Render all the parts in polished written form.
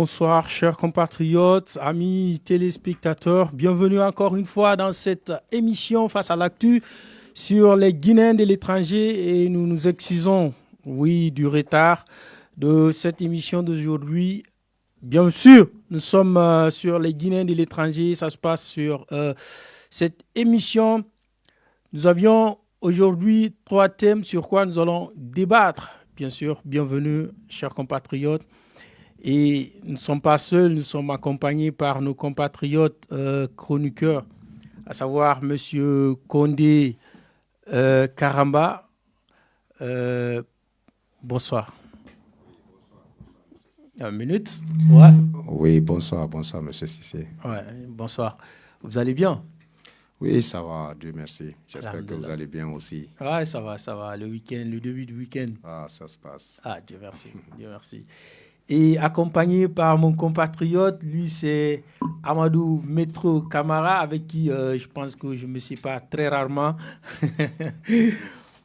Bonsoir, chers compatriotes, amis téléspectateurs. Bienvenue encore une fois dans cette émission Face à l'actu sur les Guinéens de l'étranger. Et nous nous excusons, oui, du retard de cette émission d'aujourd'hui. Bien sûr, nous sommes sur les Guinéens de l'étranger. Ça se passe sur cette émission. Nous avions aujourd'hui 3 thèmes sur quoi nous allons débattre. Bien sûr, bienvenue, chers compatriotes. Et nous ne sommes pas seuls, nous sommes accompagnés par nos compatriotes chroniqueurs, à savoir M. Condé Karamba. Bonsoir. Une minute. Ouais. Oui, bonsoir, M. Cissé. Ouais, bonsoir. Vous allez bien? Oui, ça va, Dieu merci. J'espère que vous allez bien aussi. Oui, ça va. Le week-end, le début du week-end. Ah, ça se passe. Ah, Dieu merci, Dieu merci. Et accompagné par mon compatriote, lui c'est Amadou Metro Camara, avec qui je pense que je me sépare très rarement.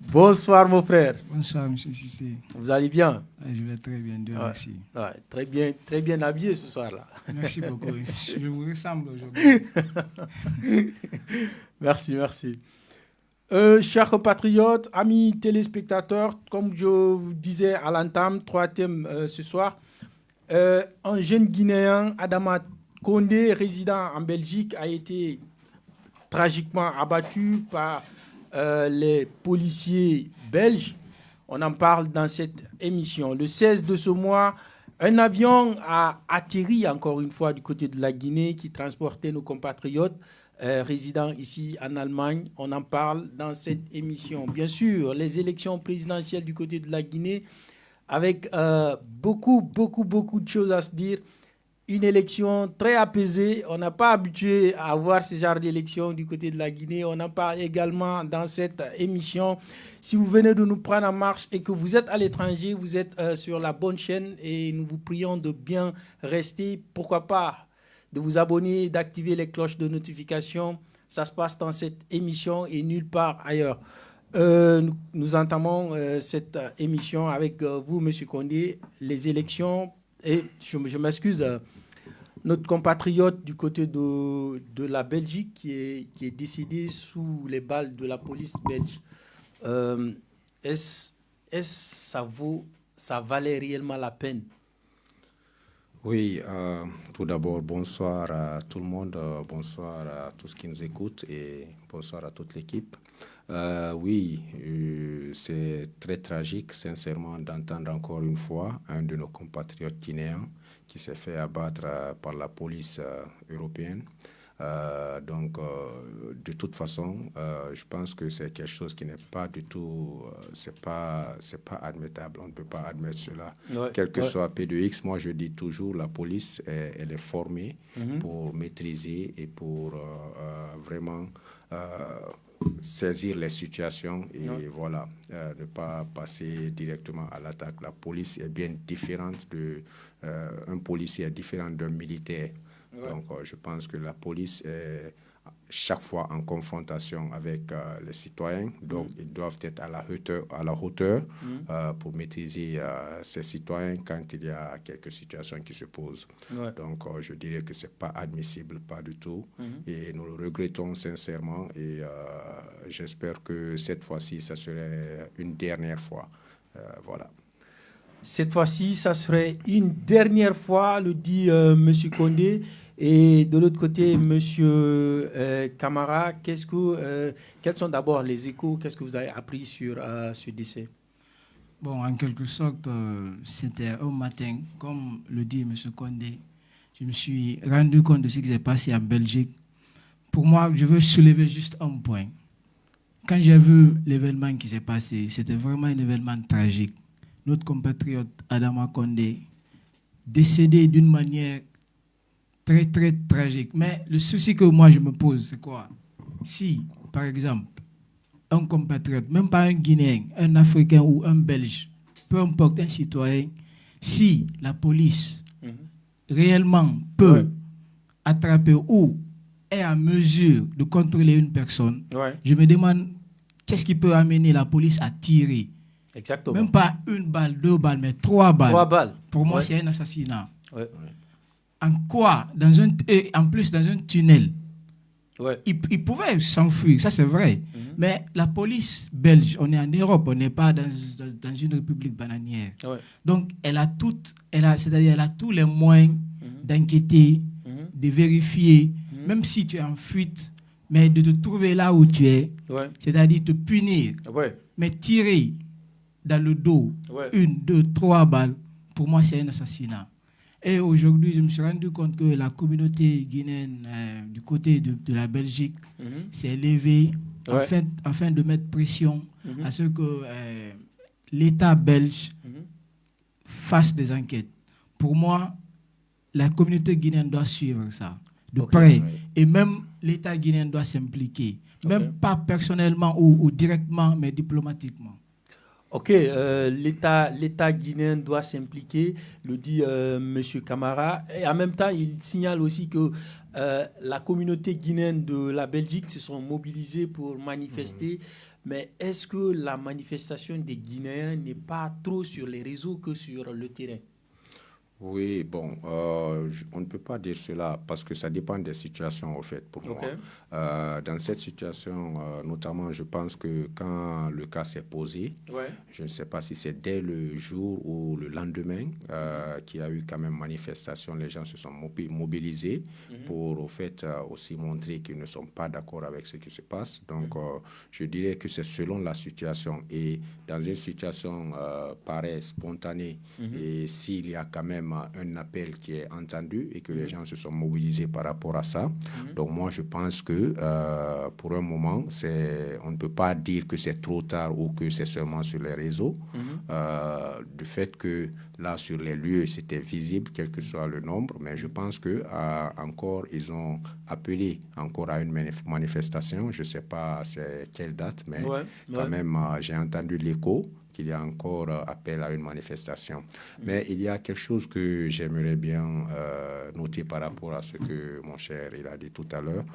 Bonsoir mon frère. Bonsoir M. Cissé. Vous allez bien? Je vais très bien, Dieu merci. Ouais, très bien habillé ce soir-là. Merci beaucoup, je vous ressemble aujourd'hui. Merci. Chers compatriotes, amis téléspectateurs, comme je vous disais à l'entame, 3 thèmes ce soir. Un jeune Guinéen, Adama Condé, résident en Belgique, a été tragiquement abattu par les policiers belges. On en parle dans cette émission. Le 16 de ce mois, un avion a atterri encore une fois du côté de la Guinée qui transportait nos compatriotes résidant ici en Allemagne. On en parle dans cette émission. Bien sûr, les élections présidentielles du côté de la Guinée, avec beaucoup de choses à se dire. Une élection très apaisée. On n'a pas habitué à voir ce genre d'élection du côté de la Guinée. On en parle également dans cette émission. Si vous venez de nous prendre en marche et que vous êtes à l'étranger, vous êtes sur la bonne chaîne et nous vous prions de bien rester. Pourquoi pas de vous abonner, d'activer les cloches de notification. Ça se passe dans cette émission et nulle part ailleurs. Nous entamons cette émission avec vous, M. Condé, les élections. Et je m'excuse, notre compatriote du côté de la Belgique qui est décédé sous les balles de la police belge. Ça valait réellement la peine? Oui, tout d'abord, bonsoir à tout le monde, bonsoir à tous qui nous écoutent et bonsoir à toute l'équipe. Oui, c'est très tragique, sincèrement, d'entendre encore une fois un de nos compatriotes guinéens qui s'est fait abattre par la police européenne. De toute façon, je pense que c'est quelque chose qui n'est pas du tout, c'est pas admettable. On ne peut pas admettre cela. Quel que soit P2X, moi je dis toujours, la police, elle est formée pour maîtriser et pour vraiment saisir les situations et voilà, ne pas passer directement à l'attaque. La police est bien différente un policier est différent d'un militaire. Donc, je pense que la police est chaque fois en confrontation avec les citoyens. Donc, ils doivent être à la hauteur pour maîtriser ces citoyens quand il y a quelques situations qui se posent. Donc, je dirais que ce n'est pas admissible, pas du tout. Et nous le regrettons sincèrement. Et j'espère que cette fois-ci, ça serait une dernière fois. Voilà. Cette fois-ci, ça serait une dernière fois, le dit M. Condé. Et de l'autre côté, M. Camara, quels sont d'abord les échos? Qu'est-ce que vous avez appris sur ce décès? Bon, en quelque sorte, c'était un matin, comme le dit M. Condé. Je me suis rendu compte de ce qui s'est passé en Belgique. Pour moi, je veux soulever juste un point. Quand j'ai vu l'événement qui s'est passé, c'était vraiment un événement tragique. Notre compatriote Adama Condé, décédé d'une manière très, très tragique. Mais le souci que moi je me pose, c'est quoi? Si, par exemple, un compatriote, même pas un Guinéen, un Africain ou un Belge, peu importe, un citoyen, si la police réellement peut attraper ou est à mesure de contrôler une personne, je me demande qu'est-ce qui peut amener la police à tirer. Exactement. Même pas 1 balle, 2 balles, mais 3 balles. 3 balles. Pour moi, c'est un assassinat. En quoi et en plus, dans un tunnel, ils pouvaient s'enfuir, ça c'est vrai. Mais la police belge, on est en Europe, on n'est pas dans une république bananière. Donc, elle a tous les moyens d'enquêter, de vérifier, même si tu es en fuite, mais de te trouver là où tu es, c'est-à-dire te punir, mais tirer dans le dos 1, 2, 3 balles, pour moi c'est un assassinat. Et aujourd'hui, je me suis rendu compte que la communauté guinéenne du côté de la Belgique s'est levée afin de mettre pression à ce que l'État belge fasse des enquêtes. Pour moi, la communauté guinéenne doit suivre ça de près. Et même l'État guinéen doit s'impliquer. Même pas personnellement ou directement, mais diplomatiquement. Ok, l'État guinéen doit s'impliquer, le dit M. Camara. Et en même temps, il signale aussi que la communauté guinéenne de la Belgique se sont mobilisés pour manifester. Mais est-ce que la manifestation des Guinéens n'est pas trop sur les réseaux que sur le terrain? Oui, bon, on ne peut pas dire cela parce que ça dépend des situations, au fait, pour moi. Dans cette situation, notamment, je pense que quand le cas s'est posé, je ne sais pas si c'est dès le jour ou le lendemain qu'il y a eu quand même manifestation, les gens se sont mobilisés pour, au fait, aussi montrer qu'ils ne sont pas d'accord avec ce qui se passe. Donc, je dirais que c'est selon la situation. Et dans une situation pareille, spontanée, et s'il y a quand même un appel qui est entendu et que les gens se sont mobilisés par rapport à ça. Donc moi, je pense que pour un moment, on ne peut pas dire que c'est trop tard ou que c'est seulement sur les réseaux. Du fait que là, sur les lieux, c'était visible, quel que soit le nombre, mais je pense que encore, ils ont appelé encore à une manifestation. Je ne sais pas c'est quelle date, mais quand même, j'ai entendu l'écho qu'il y a encore appel à une manifestation. Mais il y a quelque chose que j'aimerais bien noter par rapport à ce que mon cher il a dit tout à l'heure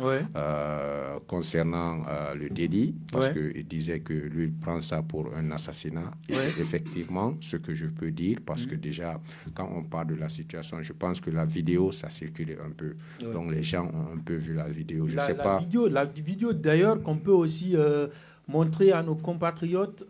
concernant le délit, parce qu'il disait que lui il prend ça pour un assassinat. Et c'est effectivement ce que je peux dire, parce que déjà, quand on parle de la situation, je pense que la vidéo, ça circulait un peu. Donc les gens ont un peu vu la vidéo. Je sais pas. La vidéo d'ailleurs qu'on peut aussi montrer à nos compatriotes.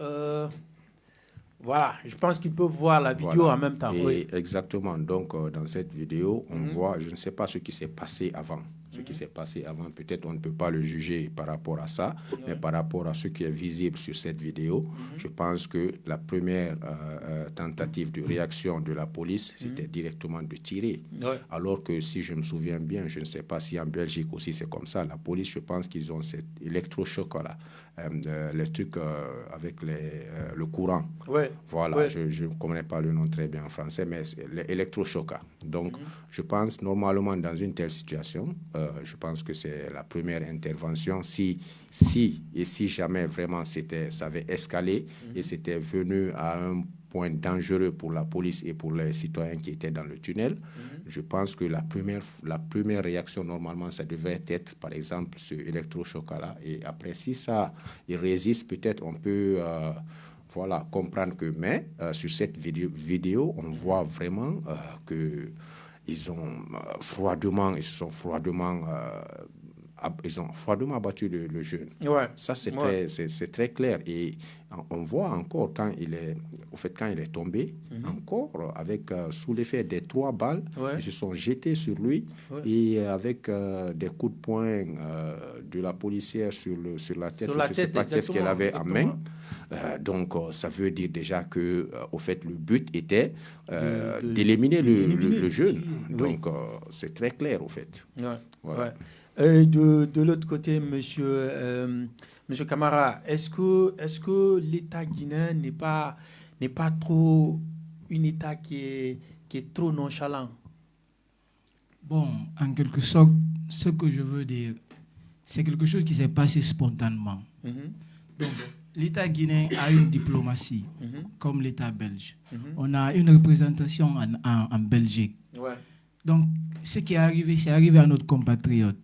Voilà, je pense qu'ils peuvent voir la vidéo en même temps. Exactement. Donc, dans cette vidéo, on voit, je ne sais pas ce qui s'est passé avant. Ce qui s'est passé avant, peut-être on ne peut pas le juger par rapport à ça, mais par rapport à ce qui est visible sur cette vidéo, je pense que la première tentative de réaction de la police, c'était directement de tirer. Alors que si je me souviens bien, je ne sais pas si en Belgique aussi c'est comme ça, la police, je pense qu'ils ont cet électrochoc là. Les trucs avec le courant. Voilà, je ne connais pas le nom très bien en français, mais c'est l'électrochoc. Donc, je pense normalement dans une telle situation, je pense que c'est la première intervention. Si jamais vraiment ça avait escalé et c'était venu à un point dangereux pour la police et pour les citoyens qui étaient dans le tunnel, je pense que la première réaction, normalement, ça devait être, par exemple, ce électrochoc-là. Et après, si ça il résiste, peut-être on peut comprendre que... Mais sur cette vidéo, on voit vraiment que ils se sont froidement abattu le jeune. Ça, c'est très clair. Et on voit encore quand il est tombé, encore avec sous l'effet des 3 balles, ils se sont jetés sur lui et avec des coups de poing de la policière sur la tête. Je ne sais pas qu'est-ce qu'elle avait en main. Donc, ça veut dire déjà que, au fait, le but était d'éliminer le jeune. Donc, c'est très clair, au fait. Voilà. De l'autre côté, Monsieur Camara, est-ce que l'État guinéen n'est pas trop un État qui est trop nonchalant? Bon, en quelque sorte, ce que je veux dire, c'est quelque chose qui s'est passé spontanément. Donc, l'État guinéen a une diplomatie, comme l'État belge. On a une représentation en Belgique. Donc, ce qui est arrivé, c'est arrivé à notre compatriote.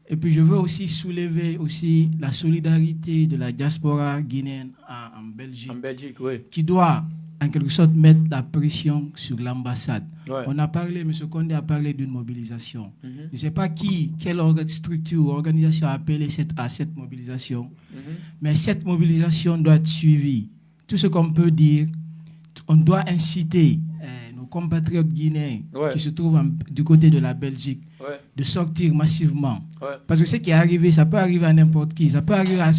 Et puis, je veux aussi soulever aussi la solidarité de la diaspora guinéenne en Belgique. En Belgique, qui doit en quelque sorte mettre la pression sur l'ambassade. Ouais. On a parlé, M. Condé a parlé d'une mobilisation. Mhm. Je ne sais pas quelle structure ou organisation a appelé à cette mobilisation, Mhm. mais cette mobilisation doit être suivie. Tout ce qu'on peut dire, on doit inciter nos compatriotes guinéens Ouais. qui se trouvent du côté de la Belgique Ouais. de sortir massivement. Ouais. Parce que ce qui est arrivé, ça peut arriver à n'importe qui, ça peut arriver à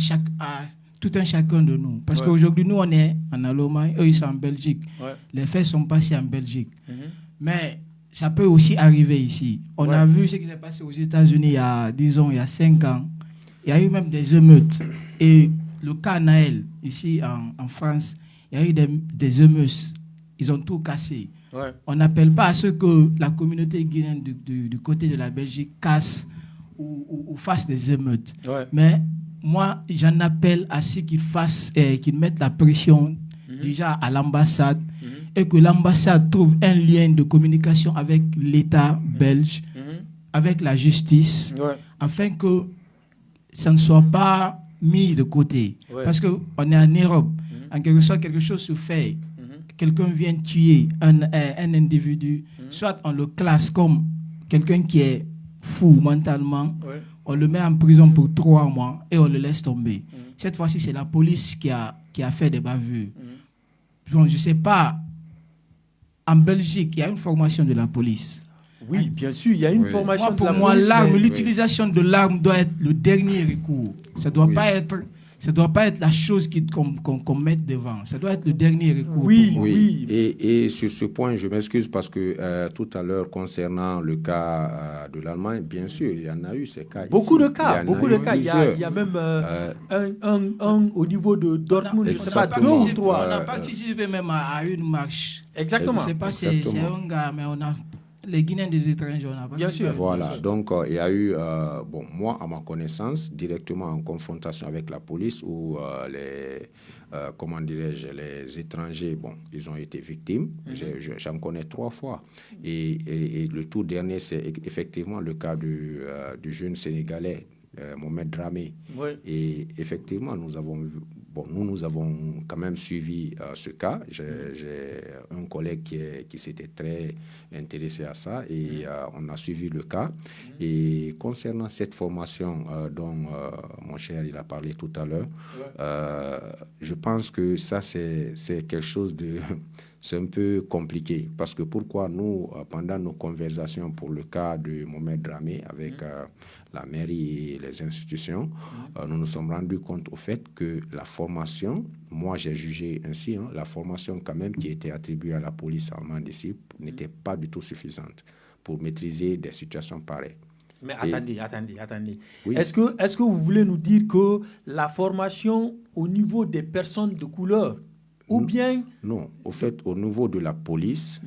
tout un chacun de nous. Parce Ouais. qu'aujourd'hui, nous, on est en Allemagne, eux, ils sont en Belgique. Ouais. Les faits sont passés en Belgique. Mhm. Mais ça peut aussi arriver ici. On Ouais. a vu ce qui s'est passé aux États-Unis il y a 5 ans. Il y a eu même des émeutes. Et le cas Naël, ici en France, il y a eu des émeutes. Ils ont tout cassé. Ouais. On n'appelle pas à ce que la communauté guinéenne du côté de la Belgique casse ou fasse des émeutes. Ouais. Mais moi, j'en appelle à ce qu'ils mettent la pression déjà à l'ambassade et que l'ambassade trouve un lien de communication avec l'État belge, Mhm. avec la justice, Ouais. afin que ça ne soit pas mis de côté. Ouais. Parce qu'on est en Europe, en quelque sorte, quelque chose se fait. Quelqu'un vient tuer un individu, soit on le classe comme quelqu'un qui est fou mentalement, Ouais. on le met en prison pour 3 mois et on le laisse tomber. Cette fois-ci, c'est la police qui a fait des bavures. Bon, je ne sais pas, en Belgique, il y a une formation de la police. Oui, bien sûr, il y a une Oui. formation Moi, de pour la moi, police, l'arme, mais- l'utilisation de l'arme doit être le dernier recours. Ça ne doit, Oui. doit pas être la chose qu'on met devant. Ça doit être le dernier recours. Oui, pour moi. oui. Et sur ce point, je m'excuse parce que tout à l'heure, concernant le cas de l'Allemagne, bien sûr, il y en a eu ces cas. Beaucoup ici. de cas, Il y en a beaucoup de eu cas. Il y a plusieurs. même un au niveau de Dortmund, je ne sais pas, Exactement. 2 ou On 3. a participé même à une marche. Exactement. Je ne sais pas si c'est Exactement. un gars, mais on a les Guinéens des étrangers, on a Bien sûr. participé. Voilà, donc il y a eu, bon, moi, à ma connaissance, directement en confrontation avec la police où comment dirais-je, les étrangers, bon, ils ont été victimes. J'en connais 3 fois. Et le tout dernier, c'est effectivement le cas du jeune Sénégalais, Mohamed Dramé. Oui. Et effectivement, nous avons quand même suivi ce cas. J'ai un collègue qui s'était très intéressé à ça et on a suivi le cas. Et concernant cette formation dont mon cher il a parlé tout à l'heure, je pense que ça c'est quelque chose de c'est un peu compliqué parce que pourquoi nous pendant nos conversations pour le cas de Mohamed Dramé avec la mairie et les institutions, nous nous sommes rendus compte au fait que la formation, moi j'ai jugé ainsi, la formation quand même qui était attribuée à la police allemande ici n'était pas du tout suffisante pour maîtriser des situations pareilles. Mais Et- attendez. Oui. Est-ce que vous voulez nous dire que la formation au niveau des personnes de couleur, ou bien... Non, au fait, au niveau de la police,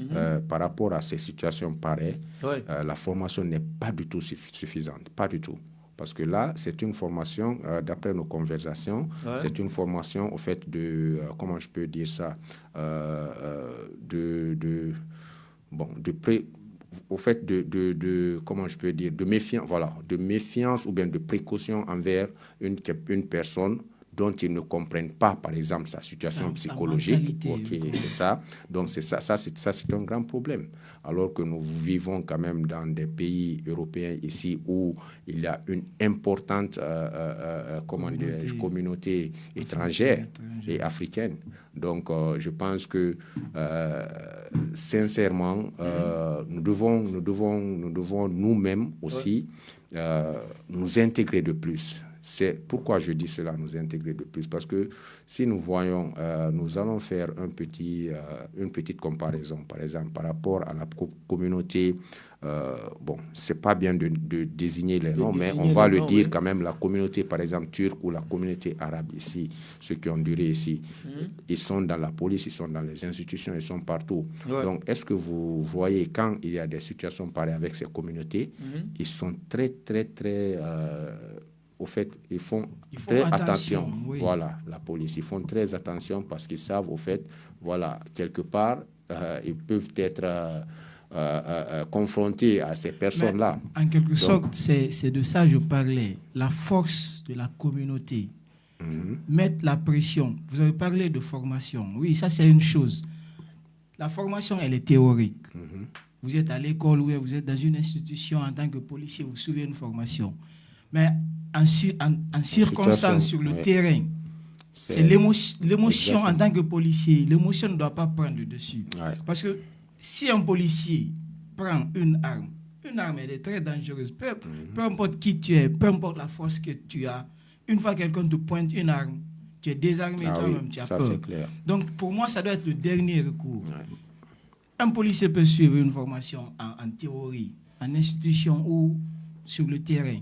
par rapport à ces situations pareilles, Ouais. la formation n'est pas du tout suffisante, pas du tout. Parce que là, c'est une formation, d'après nos conversations, Ouais. c'est une formation au fait de, comment je peux dire ça, au fait comment je peux dire, de méfiance, voilà, de méfiance ou bien de précaution envers une personne dont ils ne comprennent pas, par exemple, sa situation Sa psychologique. mentalité, Ok, c'est ça. Donc, c'est un grand problème. Alors que nous vivons quand même dans des pays européens ici où il y a une importante communauté étrangère et africaine. Donc, je pense que, sincèrement, nous devons nous-mêmes aussi nous intégrer de plus. C'est pourquoi je dis cela, nous intégrer de plus. Parce que si nous voyons, nous allons faire une petite comparaison, par exemple, par rapport à la communauté. Bon, c'est pas bien de désigner les noms, mais on va le dire quand même, la communauté, par exemple, turque ou la communauté arabe ici, ceux qui ont duré ici, ils sont dans la police, ils sont dans les institutions, ils sont partout. Ouais. Donc, est-ce que vous voyez, quand il y a des situations pareilles avec ces communautés, ils sont très, au fait, ils font très attention. Oui. Voilà, la police, ils font très attention parce qu'ils savent, au fait, voilà, quelque part, ils peuvent être confrontés à ces personnes-là. Mais en quelque sorte, c'est de ça que je parlais. La force de la communauté. Mettre la pression. Vous avez parlé de formation. Oui, ça c'est une chose. la formation, elle est théorique. Vous êtes à l'école ou vous êtes dans une institution en tant que policier, vous suivez une formation. Mais en circonstance sur le terrain, c'est l'émotion en tant que policier. L'émotion ne doit pas prendre le dessus. Parce que si un policier prend une arme, elle est très dangereuse. Peu importe qui tu es, peu importe la force que tu as, une fois que quelqu'un te pointe une arme, tu es désarmé toi-même, tu as peur. Donc pour moi, ça doit être le dernier recours. Un policier peut suivre une formation en théorie, en institution ou sur le terrain.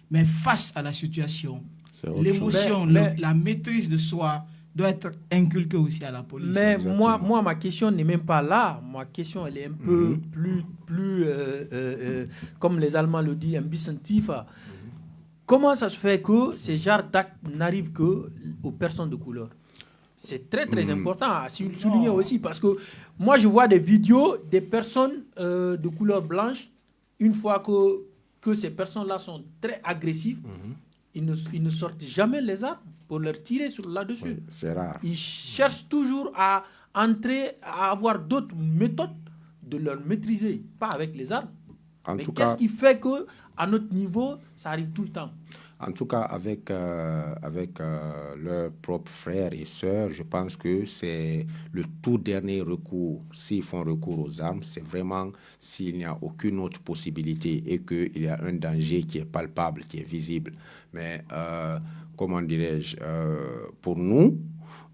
Mais face à la situation, l'émotion, la maîtrise de soi doit être inculquée aussi à la police. Mais moi, ma question n'est même pas là. Ma question, elle est un peu plus comme les Allemands le disent, un bicentif. Comment ça se fait que ces genres d'actes n'arrivent qu'aux personnes de couleur? C'est très, très important à souligner aussi, parce que moi, je vois des vidéos des personnes de couleur blanche, une fois que ces personnes-là sont très agressives, ils ne sortent jamais les armes pour leur tirer là-dessus. Oui, c'est rare. Ils cherchent toujours à entrer, à avoir d'autres méthodes de leur maîtriser, pas avec les armes. Mais qu'est-ce qui fait qu'à notre niveau, ça arrive tout le temps? En tout cas, avec leurs propres frères et sœurs, je pense que c'est le tout dernier recours. S'ils font recours aux armes, c'est vraiment s'il n'y a aucune autre possibilité et qu'il y a un danger qui est palpable, qui est visible. Mais, comment dirais-je, pour nous,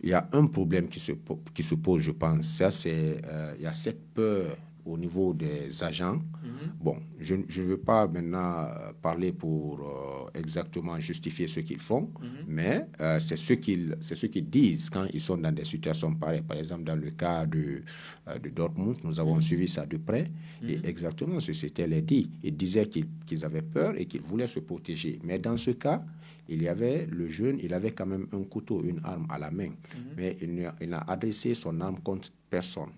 il y a un problème qui se pose, je pense. Ça, il y a cette peur au niveau des agents. Bon, je ne veux pas maintenant parler pour exactement justifier ce qu'ils font, mais c'est ce qu'ils disent quand ils sont dans des situations pareilles. Par exemple, dans le cas de Dortmund, nous avons suivi ça de près, et exactement ce que c'était les dit. Ils disaient qu'ils avaient peur et qu'ils voulaient se protéger. Mais dans ce cas, il y avait le jeune, il avait quand même un couteau, une arme à la main, mais il n'a adressé son arme contre personne.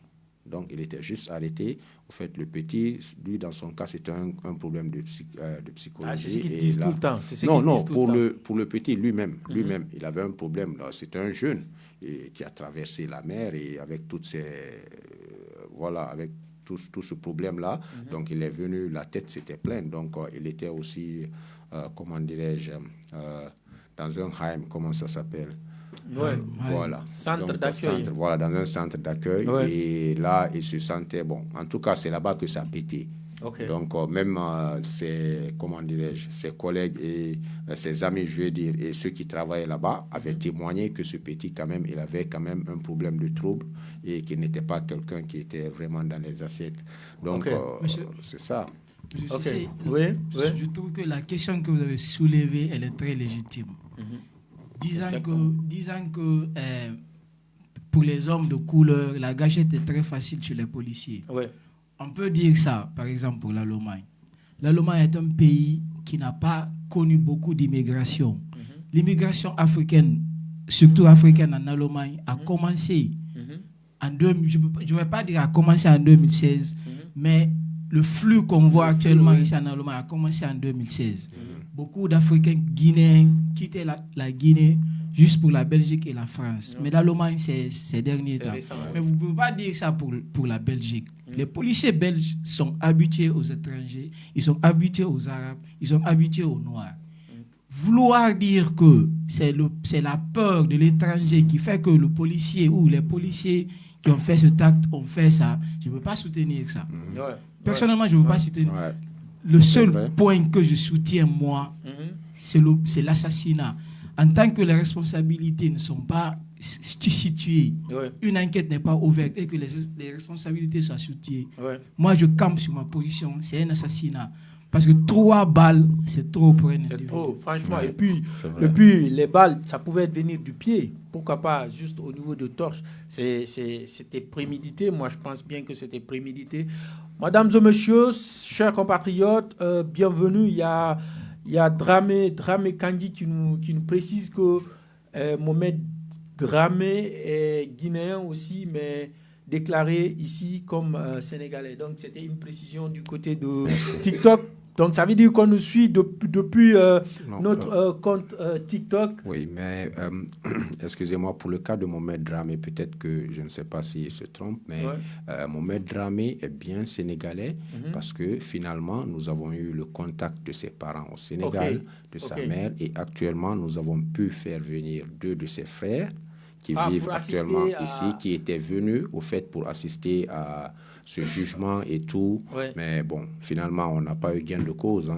Donc, il était juste arrêté. Au fait, le petit, lui, dans son cas, c'était un problème de psychologie. C'est ce qu'ils disent tout le temps. Non, pour le petit, lui-même, il avait un problème. C'était un jeune qui a traversé la mer et avec toutes ces... avec tout ce problème-là. Donc, il est venu, la tête s'était pleine. Donc, il était aussi, comment dirais-je, dans un heim, comment ça s'appelle? Voilà. Centre d'accueil. Voilà, dans un centre d'accueil. Et là, il se sentait, bon, en tout cas, c'est là-bas que ça pétait. Donc, même ses collègues et ses amis, je veux dire, et ceux qui travaillaient là-bas avaient témoigné que ce petit, quand même, il avait quand même un problème de trouble et qu'il n'était pas quelqu'un qui était vraiment dans les assiettes. Donc, c'est ça. Je trouve que la question que vous avez soulevée, elle est très légitime. Disant que pour les hommes de couleur, la gâchette est très facile chez les policiers. On peut dire ça, par exemple, pour l'Allemagne. L'Allemagne est un pays qui n'a pas connu beaucoup d'immigration. L'immigration africaine, surtout africaine en Allemagne, a commencé je ne vais pas dire a commencé en 2016, mais le flux qu'on voit actuellement ici en Allemagne a commencé en 2016. Beaucoup d'Africains guinéens quittaient la Guinée juste pour la Belgique et la France. Mais l'Allemagne, c'est ces derniers temps. Mais vous ne pouvez pas dire ça pour la Belgique. Les policiers belges sont habitués aux étrangers, ils sont habitués aux Arabes, ils sont habitués aux Noirs. Vouloir dire que c'est la peur de l'étranger qui fait que le policier ou les policiers qui ont fait cet acte ont fait ça, je ne peux pas soutenir ça. Personnellement, je ne peux pas soutenir. Le seul point que je soutiens, moi, c'est l'assassinat. En tant que les responsabilités ne sont pas situées, une enquête n'est pas ouverte et que les responsabilités soient situées, moi, je campe sur ma position. C'est un assassinat. Parce que 3 balles, c'est trop pour un individu. C'est trop, franchement. Et puis, les balles, ça pouvait venir du pied. Pourquoi pas juste au niveau de torse. C'était prémédité. Moi, je pense bien que c'était prémédité. Mesdames et messieurs, chers compatriotes, bienvenue. Il y a Dramé Kandi qui nous précise que Mohamed Dramé est guinéen aussi, mais déclaré ici comme sénégalais. Donc, c'était une précision du côté de TikTok. Donc, ça veut dire qu'on nous suit depuis notre compte TikTok. Oui, mais excusez-moi, pour le cas de Mohamed Dramé, peut-être que je ne sais pas s'il se trompe, mais Mohamed Dramé est bien sénégalais parce que finalement, nous avons eu le contact de ses parents au Sénégal, de sa mère, et actuellement, nous avons pu faire venir 2 de ses frères qui vivent actuellement ici, qui étaient venus au fait pour assister à ce jugement et tout. Mais bon, finalement, on n'a pas eu gain de cause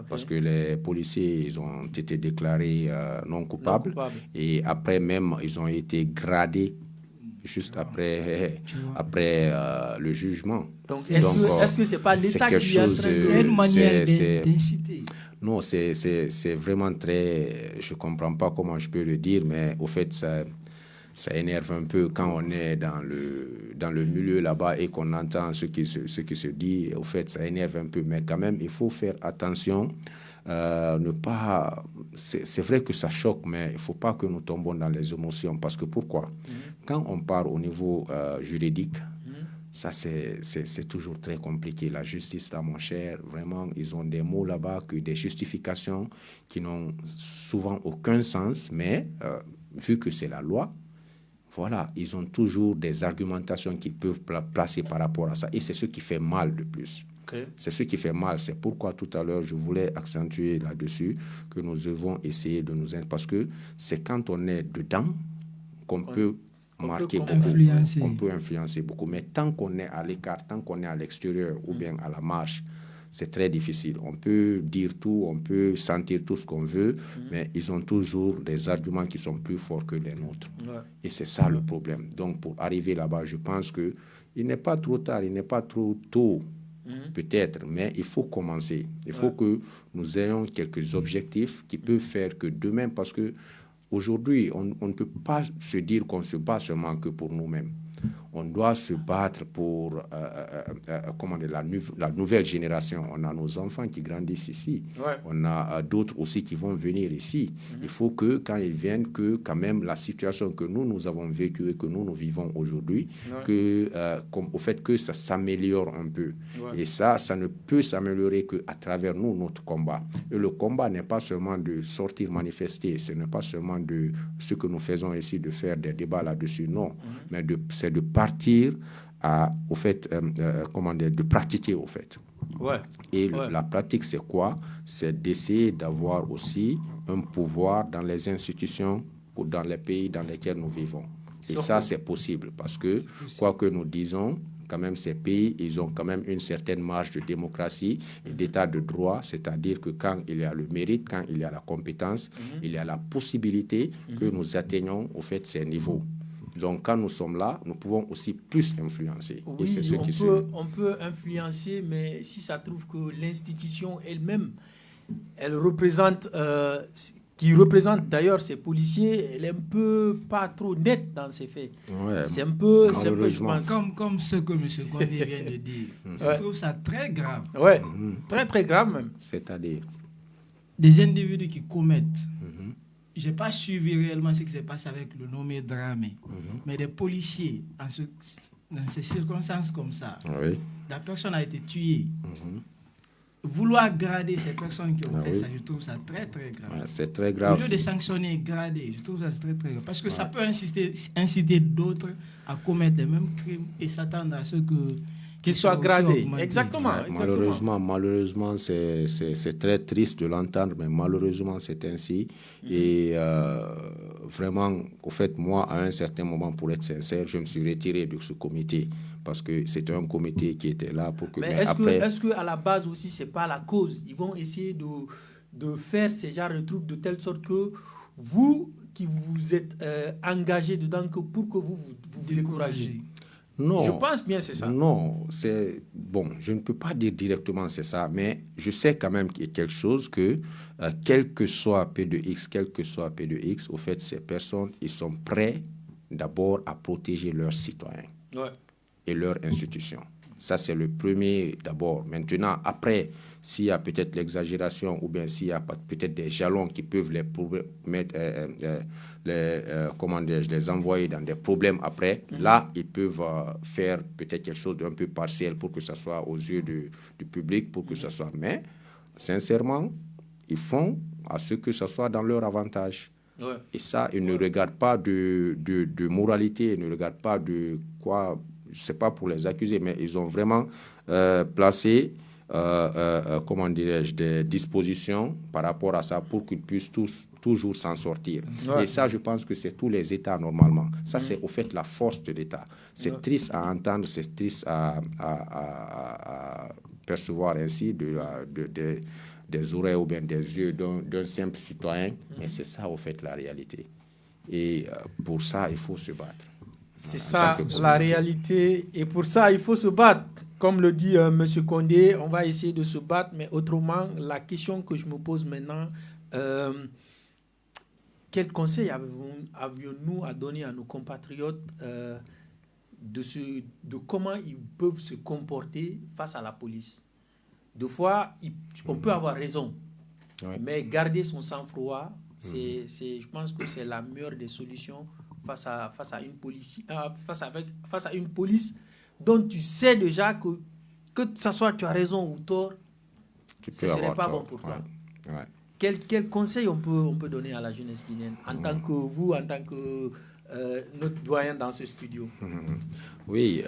parce que les policiers, ils ont été déclarés non coupables. Et après même, ils ont été gradés juste après le jugement. Donc est-ce que c'est pas l'État qui a c'est une manière d'inciter? Non, c'est vraiment très... Je ne comprends pas comment je peux le dire, mais au fait, ça énerve un peu quand on est dans le milieu là-bas et qu'on entend ce qui se dit. Au fait, ça énerve un peu. Mais quand même, il faut faire attention. Ne pas... C'est vrai que ça choque, mais il ne faut pas que nous tombons dans les émotions. Parce que pourquoi? Quand on part au niveau juridique, ça, c'est toujours très compliqué. La justice, là, mon cher, vraiment, ils ont des mots là-bas, des justifications qui n'ont souvent aucun sens. Mais vu que c'est la loi, voilà, ils ont toujours des argumentations qu'ils peuvent placer par rapport à ça. Et c'est ce qui fait mal le plus. C'est ce qui fait mal. C'est pourquoi tout à l'heure, je voulais accentuer là-dessus que nous devons essayer de nous... Parce que c'est quand on est dedans qu'on peut marquer beaucoup. On peut influencer beaucoup. Mais tant qu'on est à l'écart, tant qu'on est à l'extérieur ou bien à la marge, c'est très difficile. On peut dire tout, on peut sentir tout ce qu'on veut, mais ils ont toujours des arguments qui sont plus forts que les nôtres. Et c'est ça le problème. Donc, pour arriver là-bas, je pense qu'il n'est pas trop tard, il n'est pas trop tôt, peut-être, mais il faut commencer. Il faut que nous ayons quelques objectifs qui peuvent faire que demain, parce que aujourd'hui, on ne peut pas se dire qu'on se bat seulement que pour nous-mêmes. On doit se battre pour la nouvelle génération. On a nos enfants qui grandissent ici. On a d'autres aussi qui vont venir ici. Il faut que, quand ils viennent, que quand même la situation que nous avons vécue et que nous vivons aujourd'hui, au fait que ça s'améliore un peu. Et ça ne peut s'améliorer qu'à travers notre combat. Et le combat n'est pas seulement de sortir manifester, ce n'est pas seulement de ce que nous faisons ici, de faire des débats là-dessus, non. Mais c'est de partir au fait, de pratiquer au fait. Et la pratique, c'est quoi? C'est d'essayer d'avoir aussi un pouvoir dans les institutions ou dans les pays dans lesquels nous vivons. Et ça, c'est possible parce que, quoi que nous disons, quand même, ces pays, ils ont quand même une certaine marge de démocratie et d'état de droit, c'est-à-dire que quand il y a le mérite, quand il y a la compétence, il y a la possibilité que nous atteignions au fait ces niveaux. Donc, quand nous sommes là, nous pouvons aussi plus influencer. Oui, et c'est ce on peut influencer, mais si ça trouve que l'institution elle-même, elle représente, qui représente d'ailleurs ces policiers, elle est un peu pas trop nette dans ses faits. C'est un peu, je pense. Comme ce que M. Condé vient de dire. Je trouve ça très grave. Très, très grave même. C'est-à-dire des individus qui commettent. Je n'ai pas suivi réellement ce qui s'est passé avec le nommé Dramé. Mais des policiers, dans ces circonstances comme ça, la personne a été tuée. Vouloir grader ces personnes qui ont fait ça, je trouve ça très, très grave. C'est très grave. Au lieu de sanctionner, grader, je trouve ça très, très grave. Parce que ça peut inciter d'autres à commettre les mêmes crimes et s'attendre à ce qu'ils soient gradés. Exactement. Malheureusement, c'est très triste de l'entendre, mais malheureusement, c'est ainsi. Et vraiment, au fait, moi, à un certain moment, pour être sincère, je me suis retiré de ce comité parce que c'était un comité qui était là pour que... Mais est-ce qu'à la base aussi, ce n'est pas la cause? Ils vont essayer de faire ce genre de trucs de telle sorte que vous, qui vous êtes engagé dedans, pour que vous découragez. Non, je pense bien c'est ça. Non, c'est bon, je ne peux pas dire directement c'est ça, mais je sais quand même qu'il y a quelque chose que, quel que soit P2X, au fait, ces personnes, ils sont prêts d'abord à protéger leurs citoyens et leurs institutions. Ça, c'est le premier d'abord. Maintenant, après, s'il y a peut-être l'exagération ou bien s'il y a peut-être des jalons qui peuvent les envoyer dans des problèmes après, là, ils peuvent faire peut-être quelque chose d'un peu partiel pour que ça soit aux yeux du public, pour que ça soit... Mais sincèrement, ils font à ce que ce soit dans leur avantage. Ouais. Et ça, ils ne regardent pas de moralité, ils ne regardent pas de quoi, je ne sais pas pour les accuser, mais ils ont vraiment placé, comment dirais-je, des dispositions par rapport à ça pour qu'ils puissent toujours s'en sortir. Ouais. Et ça, je pense que c'est tous les États normalement. Ça, c'est au fait la force de l'État. C'est triste à entendre, c'est triste à percevoir ainsi des oreilles ou bien des yeux d'un simple citoyen, mais c'est ça, au fait, la réalité. Et pour ça, il faut se battre. C'est ça, la réalité. Et pour ça, il faut se battre. Comme le dit M. Condé, on va essayer de se battre, mais autrement, la question que je me pose maintenant, quel conseil avions-nous à donner à nos compatriotes de comment ils peuvent se comporter face à la police? Deux fois, on peut avoir raison, mais garder son sang-froid, je pense que c'est la meilleure des solutions face à une police dont tu sais déjà que ce soit tu as raison ou tort, ce ne serait pas bon pour toi. Ouais. Quel conseil on peut donner à la jeunesse guinéenne en tant que vous, en tant que notre doyen dans ce studio? Oui,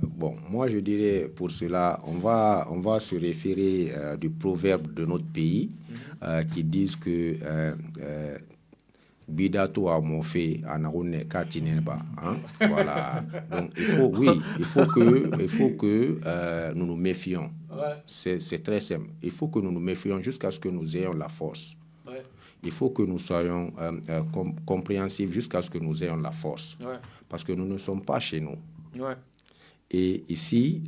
bon, moi je dirais pour cela, on va se référer du proverbe de notre pays qui disent que Bidato a mofé anarone katineba. Voilà. Donc il faut que nous nous méfions. Ouais. C'est très simple. Il faut que nous nous méfions jusqu'à ce que nous ayons la force. Ouais. Il faut que nous soyons compréhensifs jusqu'à ce que nous ayons la force. Ouais. Parce que nous ne sommes pas chez nous. Ouais. Et ici,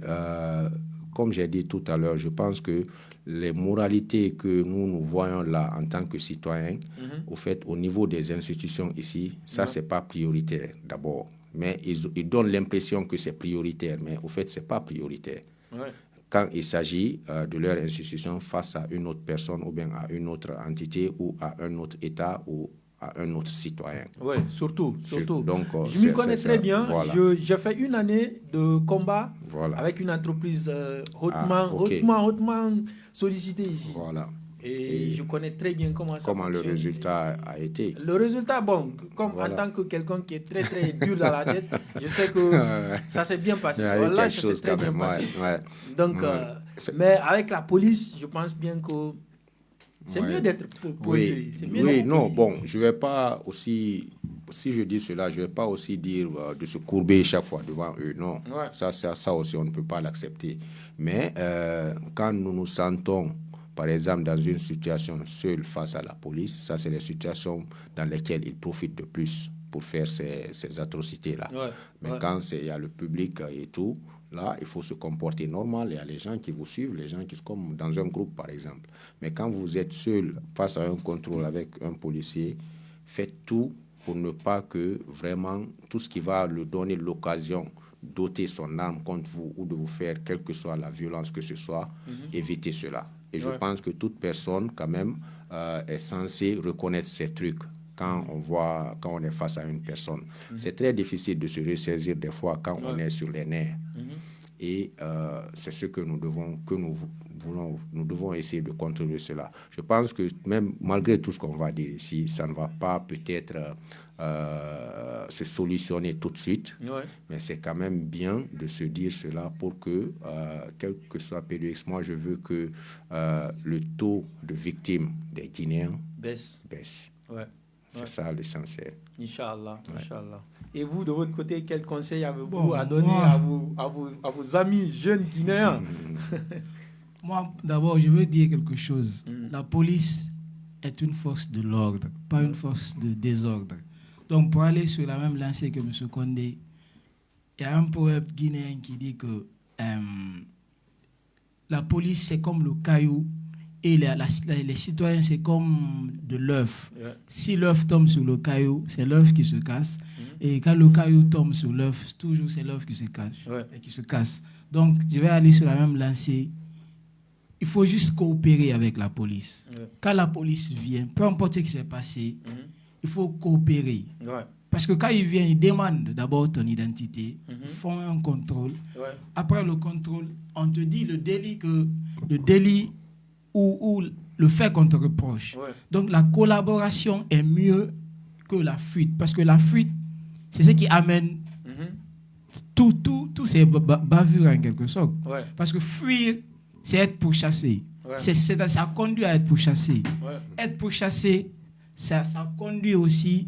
comme j'ai dit tout à l'heure, je pense que les moralités que nous voyons là en tant que citoyens, au fait, au niveau des institutions ici, ça, c'est pas prioritaire d'abord. Mais ils donnent l'impression que c'est prioritaire, mais au fait, c'est pas prioritaire. Ouais. Quand il s'agit de leur institution face à une autre personne ou bien à une autre entité ou à un autre État ou à un autre citoyen. Oui, surtout. Donc, je m'y connais très bien. Voilà. J'ai fait une année de combat avec une entreprise hautement sollicitée ici. Voilà. Et je connais très bien comment ça fonctionne. Le résultat a été. Le résultat, bon, comme en tant que quelqu'un qui est très, très dur dans la tête, je sais que ça s'est bien passé. Là, ça s'est très bien passé. Ouais. Donc, mais avec la police, je pense bien que c'est mieux d'être posé. Je ne vais pas aussi, si je dis cela, je ne vais pas aussi dire de se courber chaque fois devant eux. Non, ça aussi, on ne peut pas l'accepter. Mais quand nous nous sentons, par exemple, dans une situation seule face à la police, ça, c'est les situations dans lesquelles ils profitent de plus pour faire ces atrocités-là. Mais quand il y a le public et tout, là, il faut se comporter normal. Il y a les gens qui vous suivent, les gens qui sont comme dans un groupe, par exemple. Mais quand vous êtes seul face à un contrôle avec un policier, faites tout pour ne pas que vraiment tout ce qui va lui donner l'occasion d'ôter son arme contre vous ou de vous faire, quelle que soit la violence que ce soit, évitez cela. Et je pense que toute personne, quand même, est censée reconnaître ces trucs. Quand on est face à une personne. C'est très difficile de se ressaisir des fois quand on est sur les nerfs. Et c'est ce que nous devons essayer de contrôler cela. Je pense que même malgré tout ce qu'on va dire ici, ça ne va pas peut-être se solutionner tout de suite, mais c'est quand même bien de se dire cela pour que, quel que soit PDX, moi je veux que le taux de victimes des Guinéens baisse. Ouais. C'est ça l'essentiel. Inch'Allah, Inch'Allah. Et vous, de votre côté, quel conseil avez-vous à donner à vos amis jeunes Guinéens? Moi, d'abord, je veux dire quelque chose. La police est une force de l'ordre, pas une force de désordre. Donc, pour aller sur la même lancée que M. Condé, il y a un proverbe guinéen qui dit que la police, c'est comme le caillou et les citoyens, c'est comme de l'œuf. Si l'œuf tombe sur le caillou, c'est l'œuf qui se casse. Et quand le caillou tombe sur l'œuf, toujours c'est l'œuf qui se cache et qui se casse. Donc, je vais aller sur la même lancée. Il faut juste coopérer avec la police. Quand la police vient, peu importe ce qui s'est passé, il faut coopérer. Parce que quand ils viennent, ils demandent d'abord ton identité, ils font un contrôle. Après le contrôle, on te dit le délit ou le fait qu'on te reproche. Ouais. Donc la collaboration est mieux que la fuite. Parce que la fuite, c'est ce qui amène tous ces bavures en quelque sorte. Ouais. Parce que fuir, c'est être pourchassé. Ouais. Ça conduit à être pourchassé. Ouais. Être pourchassé, ça conduit aussi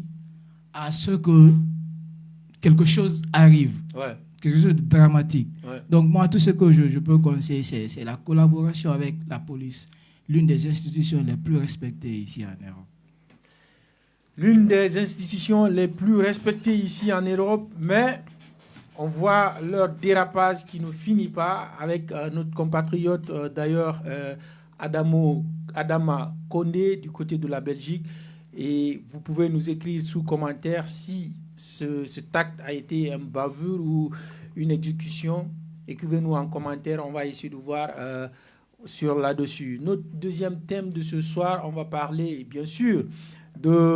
à ce que quelque chose arrive. Ouais. Quelque chose de dramatique. Ouais. Donc moi, tout ce que je peux conseiller, c'est la collaboration avec la police, l'une des institutions les plus respectées ici en Europe. L'une des institutions les plus respectées ici en Europe, mais on voit leur dérapage qui ne finit pas avec notre compatriote, d'ailleurs, Adama Condé, du côté de la Belgique. Et vous pouvez nous écrire sous commentaire si cet acte a été un bavure ou une exécution. Écrivez-nous en commentaire, on va essayer de voir sur là-dessus. Notre deuxième thème de ce soir, on va parler bien sûr du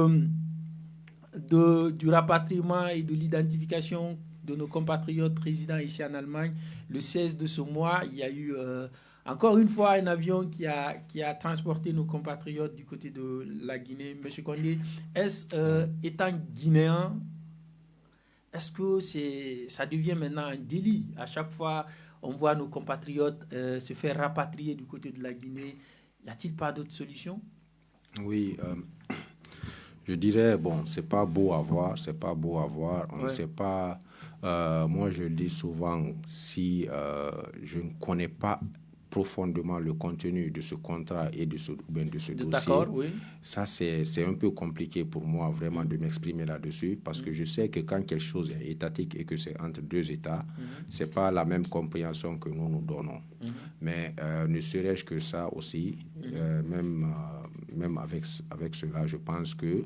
rapatriement et de l'identification de nos compatriotes résidents ici en Allemagne. Le 16 de ce mois, il y a eu encore une fois un avion qui a transporté nos compatriotes du côté de la Guinée. Monsieur Condé, étant guinéen, est-ce que ça devient maintenant un délit? À chaque fois, on voit nos compatriotes se faire rapatrier du côté de la Guinée. Y a-t-il pas d'autre solution? Oui, je dirais, bon, c'est pas beau à voir, on ne sait pas. Moi, je le dis souvent, si je ne connais pas profondément le contenu de ce contrat et de ce dossier, Oui. ça, c'est un peu compliqué pour moi vraiment de m'exprimer là-dessus, parce que je sais que quand quelque chose est étatique et que c'est entre deux États, c'est pas la même compréhension que nous donnons. Mais ne serait-ce que ça aussi, même avec cela, je pense que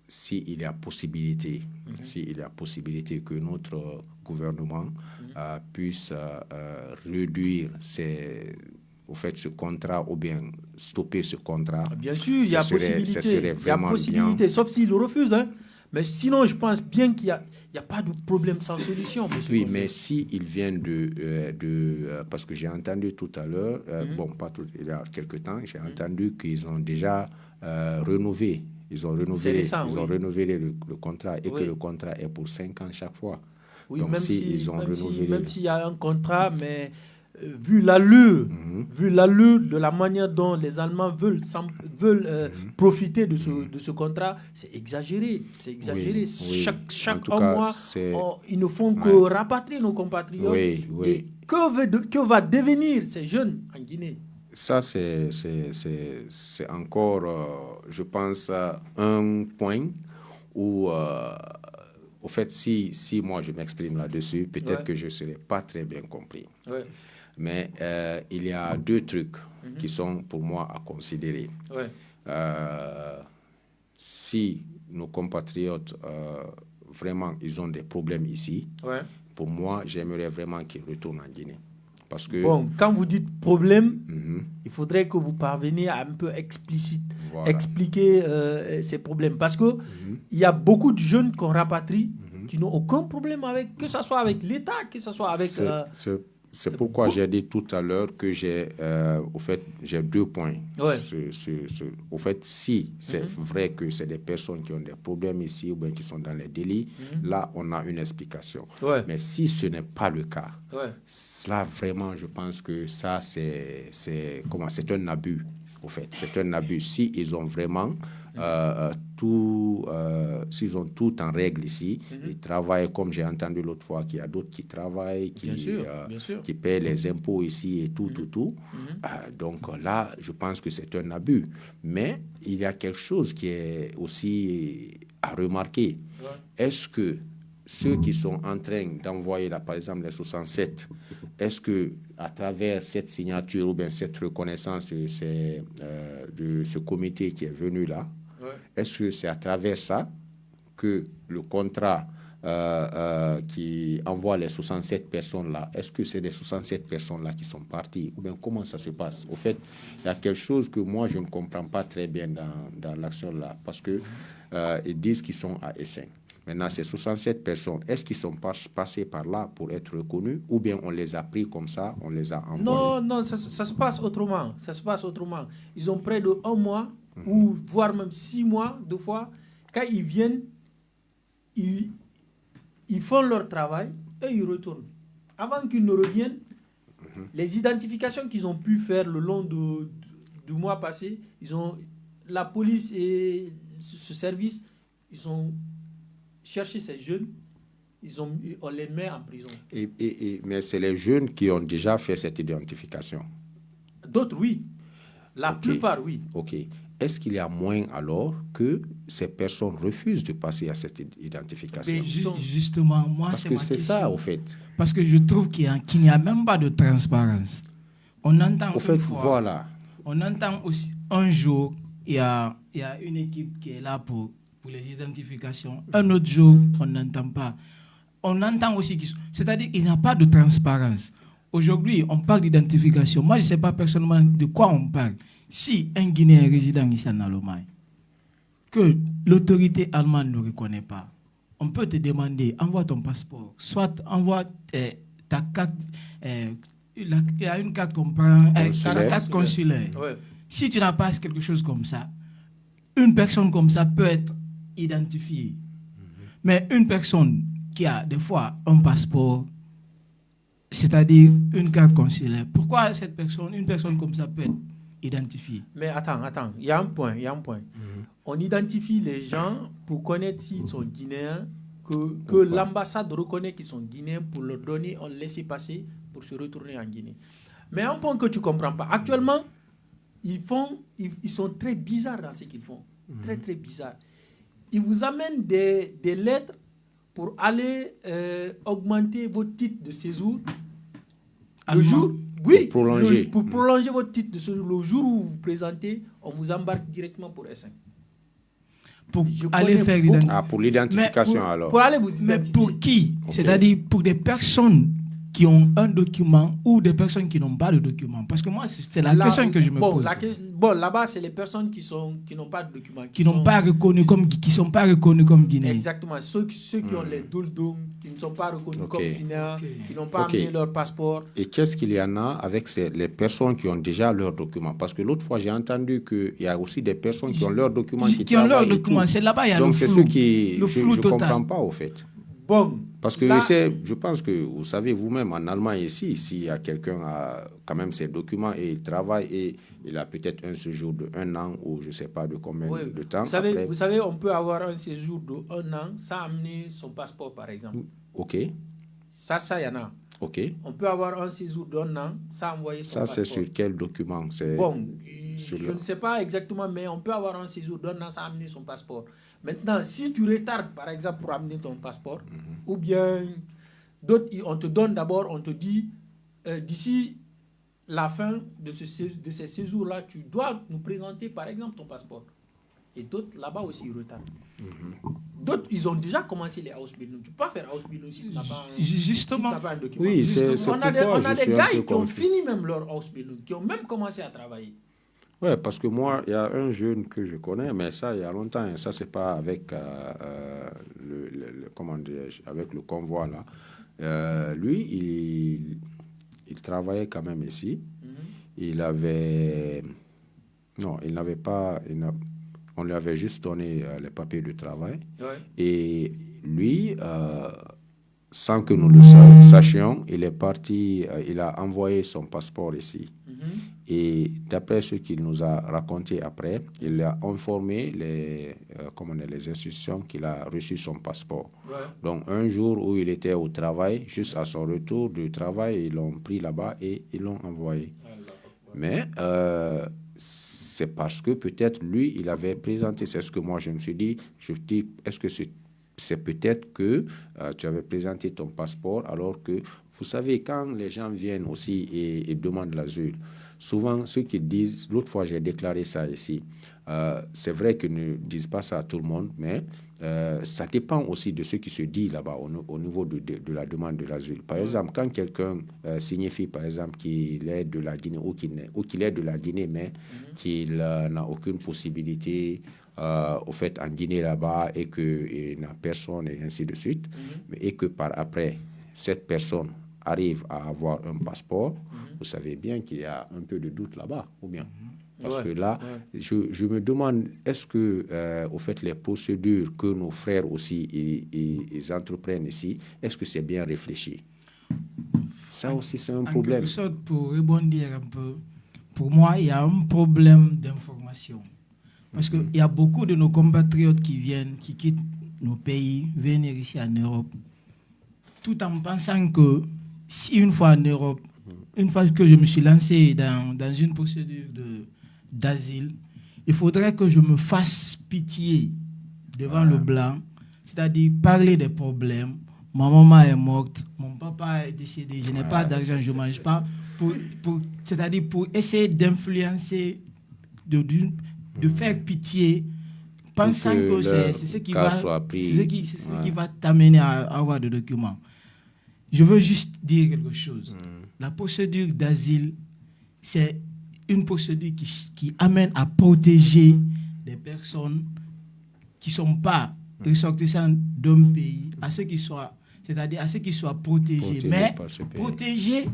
s'il y a possibilité que notre gouvernement puisse réduire ce contrat ou bien stopper ce contrat. Bien sûr, il y a possibilité, sauf s'il le refuse. Hein. Mais sinon, je pense bien qu'il n'y a pas de problème sans solution. Oui, mais s'il vient parce que j'ai entendu tout à l'heure, il y a quelque temps, j'ai entendu qu'ils ont déjà renouvelé. Ils ont renouvelé le contrat et que le contrat est pour 5 ans chaque fois. Oui, donc, même même s'il y a un contrat, mais vu l'allure de la manière dont les Allemands veulent profiter de ce contrat, c'est exagéré. Oui. Chaque mois, ils ne font que rapatrier nos compatriotes. Et que va devenir ces jeunes en Guinée? Ça, c'est encore, je pense, un point où, au fait, si moi je m'exprime là-dessus, peut-être que je ne serai pas très bien compris. Ouais. Mais il y a deux trucs qui sont pour moi à considérer. Ouais. Si nos compatriotes, vraiment, ils ont des problèmes ici, pour moi, j'aimerais vraiment qu'ils retournent en Guinée. Parce que, quand vous dites problème, il faudrait que vous parveniez à un peu expliquer ces problèmes. Parce que il y a beaucoup de jeunes qu'on rapatrie qui n'ont aucun problème avec, que ce soit avec l'État, que ce soit avec... C'est pourquoi j'ai dit tout à l'heure que j'ai 2 points. Ouais. Au fait, si c'est vrai que c'est des personnes qui ont des problèmes ici ou bien qui sont dans les délits, là, on a une explication. Ouais. Mais si ce n'est pas le cas, là, vraiment, je pense que ça, c'est un abus. Au fait, c'est un abus. Si ils ont vraiment s'ils ont tout en règle ici, ils travaillent comme j'ai entendu l'autre fois qu'il y a d'autres qui travaillent, qui paient les impôts ici et tout. Donc là, je pense que c'est un abus. Mais il y a quelque chose qui est aussi à remarquer. Est-ce que ceux qui sont en train d'envoyer, là, par exemple, les 67, est-ce que à travers cette signature ou bien cette reconnaissance de ce comité qui est venu là, est-ce que c'est à travers ça que le contrat qui envoie les 67 personnes-là, est-ce que c'est des 67 personnes-là qui sont parties? Ou bien comment ça se passe? Au fait, il y a quelque chose que moi, je ne comprends pas très bien dans l'action-là, parce que ils disent qu'ils sont à Essen. Maintenant, ces 67 personnes, est-ce qu'ils sont passés par là pour être reconnus ou bien on les a pris comme ça, on les a envoyés? Non, ça se passe autrement. Ça se passe autrement. Ils ont près de 1 mois ou voire même 6 mois, 2 fois. Quand ils viennent, ils font leur travail et ils retournent. Avant qu'ils ne reviennent, les identifications qu'ils ont pu faire le long du mois passé, la police et ce service, ils ont cherché ces jeunes, on les met en prison. Mais c'est les jeunes qui ont déjà fait cette identification? D'autres, oui. La plupart, oui. OK. Est-ce qu'il y a moyen alors que ces personnes refusent de passer à cette identification? Mais justement, moi, parce que c'est ça, au fait. Parce que je trouve qu'il n'y a même pas de transparence. On entend au fait, voilà. On entend aussi un jour, il y a une équipe qui est là pour les identifications. Un autre jour, on n'entend pas. On entend aussi, c'est-à-dire qu'il n'y a pas de transparence. Aujourd'hui, on parle d'identification. Moi, je ne sais pas personnellement de quoi on parle. Si un Guinéen résident ici en Allemagne, que l'autorité allemande ne reconnaît pas, on peut te demander, envoie ton passeport, soit envoie ta carte, il y a une carte qu'on prend, carte consulaire. Ouais. Si tu n'as pas quelque chose comme ça, une personne comme ça peut être identifiée. Mais une personne qui a des fois un passeport, c'est-à-dire une carte consulaire, pourquoi une personne comme ça peut être identifiée? Mais attends, il y a un point. On identifie les gens pour connaître s'ils sont guinéens, que l'ambassade reconnaît qu'ils sont guinéens pour leur donner un laissez-passer pour se retourner en Guinée. Mais un point que tu ne comprends pas, actuellement, ils sont très bizarres dans ce qu'ils font. Très, très bizarres. Ils vous amènent des lettres pour aller augmenter votre titre de séjour. Le jour, oui, pour prolonger votre titre de séjour. Le jour où vous vous présentez, on vous embarque directement pour S5. Pour aller faire l'identification. Pour l'identification alors. Pour aller vous identifier. Mais pour qui? C'est-à-dire pour des personnes qui ont un document ou des personnes qui n'ont pas de document? Parce que moi, c'est la question que je me pose. Là-bas, c'est les personnes qui n'ont pas de document. Qui ne sont pas reconnus comme Guinéens. Exactement. Ceux qui ont les douldoums, qui ne sont pas reconnus comme Guinéens, qui n'ont pas amené leur passeport. Et qu'est-ce qu'il y en a avec les personnes qui ont déjà leurs documents? Parce que l'autre fois, j'ai entendu qu'il y a aussi des personnes qui ont leurs documents qui ont leurs documents. C'est là-bas, il y a donc, le flou. Donc, c'est ceux qui... Le flou je ne total. comprends pas, au fait. Bon, parce que je pense que vous savez vous-même en Allemagne ici, s'il y a quelqu'un a quand même ses documents et il travaille et il a peut-être un séjour de 1 an ou je ne sais pas de combien de temps. Vous savez, on peut avoir un séjour de 1 an sans amener son passeport, par exemple. OK. Ça, il y en a. OK. On peut avoir un séjour d'1 an sans envoyer son passeport. Ça, c'est sur quel document? Bon, je ne sais pas exactement, mais on peut avoir un séjour d'1 an sans amener son passeport. Maintenant, si tu retardes, par exemple, pour amener ton passeport, ou bien d'autres, on te donne d'abord, on te dit, d'ici la fin de ces séjours-là, tu dois nous présenter, par exemple, ton passeport. Et d'autres, là-bas aussi, ils retardent. D'autres, ils ont déjà commencé les house building. Tu peux pas faire house building si tu n'as pas un document. Oui, c'est on a des gars qui ont fini même leur house building, qui ont même commencé à travailler. Oui, parce que moi, il y a un jeune que je connais, mais ça, il y a longtemps, et ça, c'est pas avec comment dirais-je, avec le convoi, là. Lui, il travaillait quand même ici. Il avait... Non, il n'avait pas... On lui avait juste donné les papiers de travail. Ouais. Et lui, sans que nous le sachions, il est parti, il a envoyé son passeport ici. Et d'après ce qu'il nous a raconté après, il a informé les institutions qu'il a reçu son passeport. Ouais. Donc, un jour où il était au travail, juste à son retour du travail, ils l'ont pris là-bas et ils l'ont envoyé. Mais c'est parce que peut-être lui, il avait présenté, c'est ce que moi je me suis dit, est-ce que c'est peut-être que tu avais présenté ton passeport alors que, vous savez, quand les gens viennent aussi et demandent l'asile, souvent ceux qui disent, l'autre fois j'ai déclaré ça ici, c'est vrai qu'ils ne disent pas ça à tout le monde, mais ça dépend aussi de ce qui se dit là-bas au niveau de la demande de l'asile. Par exemple, quand quelqu'un signifie par exemple qu'il est de la Guinée ou qu'il est de la Guinée mais qu'il n'a aucune possibilité au fait, en Guinée là-bas et qu'il n'a personne et ainsi de suite, et que par après, cette personne arrive à avoir un passeport, vous savez bien qu'il y a un peu de doute là-bas, ou bien? Parce que là, je me demande, est-ce que, au fait, les procédures que nos frères aussi ils entreprennent ici, est-ce que c'est bien réfléchi? Ça aussi, c'est un problème. En quelque sorte, pour rebondir un peu, pour moi, il y a un problème d'information. Parce qu'il y a beaucoup de nos compatriotes qui quittent nos pays, venir ici en Europe, tout en pensant que si une fois en Europe, une fois que je me suis lancé dans une procédure d'asile, il faudrait que je me fasse pitié devant le blanc, c'est-à-dire parler des problèmes. Ma maman est morte, mon papa est décédé, je n'ai pas d'argent, je ne mange pas. C'est-à-dire pour essayer d'influencer, de faire pitié, pensant que c'est ce qui va t'amener à avoir des documents. Je veux juste dire quelque chose. La procédure d'asile, c'est une procédure qui amène à protéger des personnes qui ne sont pas ressortissants d'un pays, c'est-à-dire à ceux qui soient protégés. Mais protégés,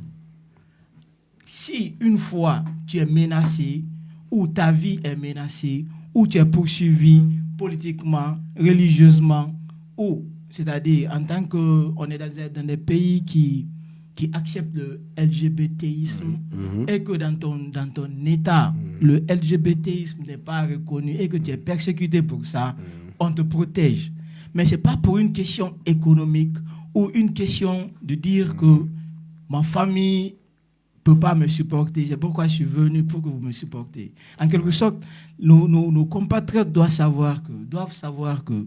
si une fois tu es menacé, ou ta vie est menacée, ou tu es poursuivi politiquement, religieusement, ou c'est-à-dire en tant qu'on est dans des pays qui acceptent le LGBTisme et que dans ton État, le LGBTisme n'est pas reconnu et que tu es persécuté pour ça, on te protège. Mais ce n'est pas pour une question économique ou une question de dire que ma famille ne peut pas me supporter, c'est pourquoi je suis venu pour que vous me supportez. En quelque sorte, nos compatriotes doivent savoir que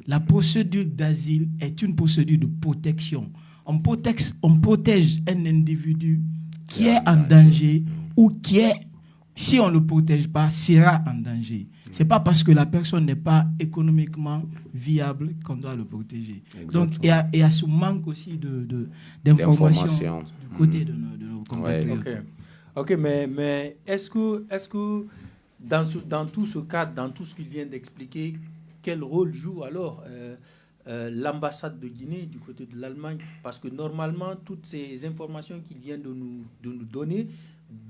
la procédure d'asile est une procédure de protection. On protège un individu qui est en danger ou qui est, si on ne le protège pas, sera en danger. Ce n'est pas parce que la personne n'est pas économiquement viable qu'on doit le protéger. Exactement. Donc, il y a ce manque aussi d'informations du côté de nos compatriotes. Ok, mais est-ce que dans tout ce cadre, dans tout ce qu'il vient d'expliquer, quel rôle joue alors l'ambassade de Guinée du côté de l'Allemagne? Parce que normalement, toutes ces informations qu'il vient de nous donner,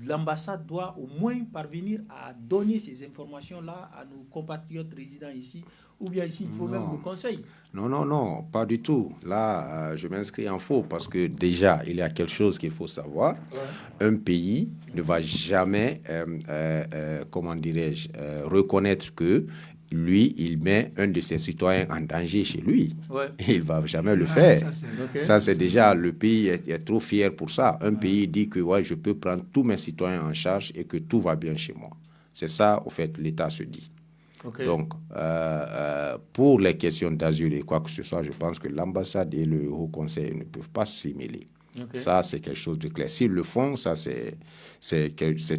l'ambassade doit au moins parvenir à donner ces informations-là à nos compatriotes résidents ici, ou bien ici, il faut même le conseil. Non, pas du tout. Là, je m'inscris en faux parce que déjà, il y a quelque chose qu'il faut savoir. Un pays ne va jamais, reconnaître que lui, il met un de ses citoyens en danger chez lui. Il ne va jamais le faire. Ça, c'est déjà, le pays est trop fier pour ça. Un pays dit que je peux prendre tous mes citoyens en charge et que tout va bien chez moi. C'est ça, au fait, l'État se dit. Donc, pour les questions d'asile et quoi que ce soit, je pense que l'ambassade et le Haut Conseil ne peuvent pas s'y mêler. Ça, c'est quelque chose de clair. S'ils le font, ça, c'est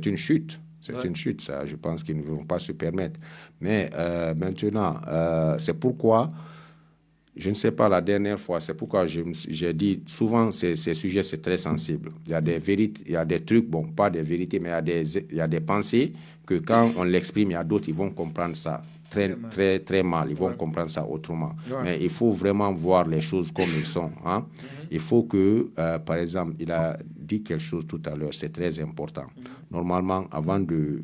une chute. C'est une chute, ça. Je pense qu'ils ne vont pas se permettre. Mais maintenant, c'est pourquoi, je ne sais pas la dernière fois, c'est pourquoi j'ai dit, souvent, ces sujets, c'est très sensible. Il y a des vérités, il y a des trucs, bon, pas des vérités, mais il y a des pensées que quand on l'exprime, il y a d'autres, ils vont comprendre ça très, très mal. Ils vont comprendre ça autrement. Mais il faut vraiment voir les choses comme elles sont. Hein? Il faut que, par exemple, il a dit quelque chose tout à l'heure, c'est très important. Normalement, avant de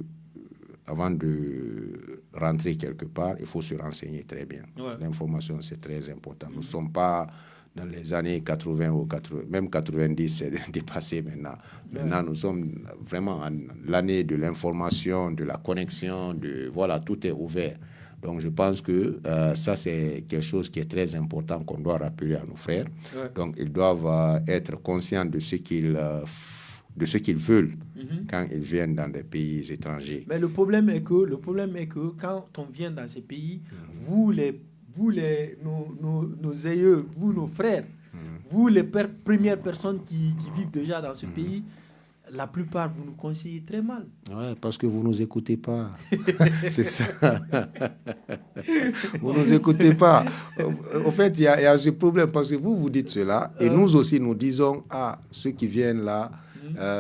rentrer quelque part, il faut se renseigner très bien. L'information, c'est très important. Nous ne sommes pas dans les années 80 ou 80, même 90, c'est dépassé maintenant. Maintenant, nous sommes vraiment en l'année de l'information, de la connexion, tout est ouvert. Donc, je pense que ça, c'est quelque chose qui est très important qu'on doit rappeler à nos frères. Donc, ils doivent être conscients de ce qu'ils veulent quand ils viennent dans des pays étrangers. Mais le problème est que quand on vient dans ces pays, nos aïeux, nos frères, vous les premières personnes qui vivent déjà dans ce pays, la plupart, vous nous conseillez très mal. Ouais, parce que vous ne nous écoutez pas. C'est ça. Vous ne nous écoutez pas. En fait, il y a ce problème parce que vous dites cela et nous aussi, nous disons, ceux qui viennent là,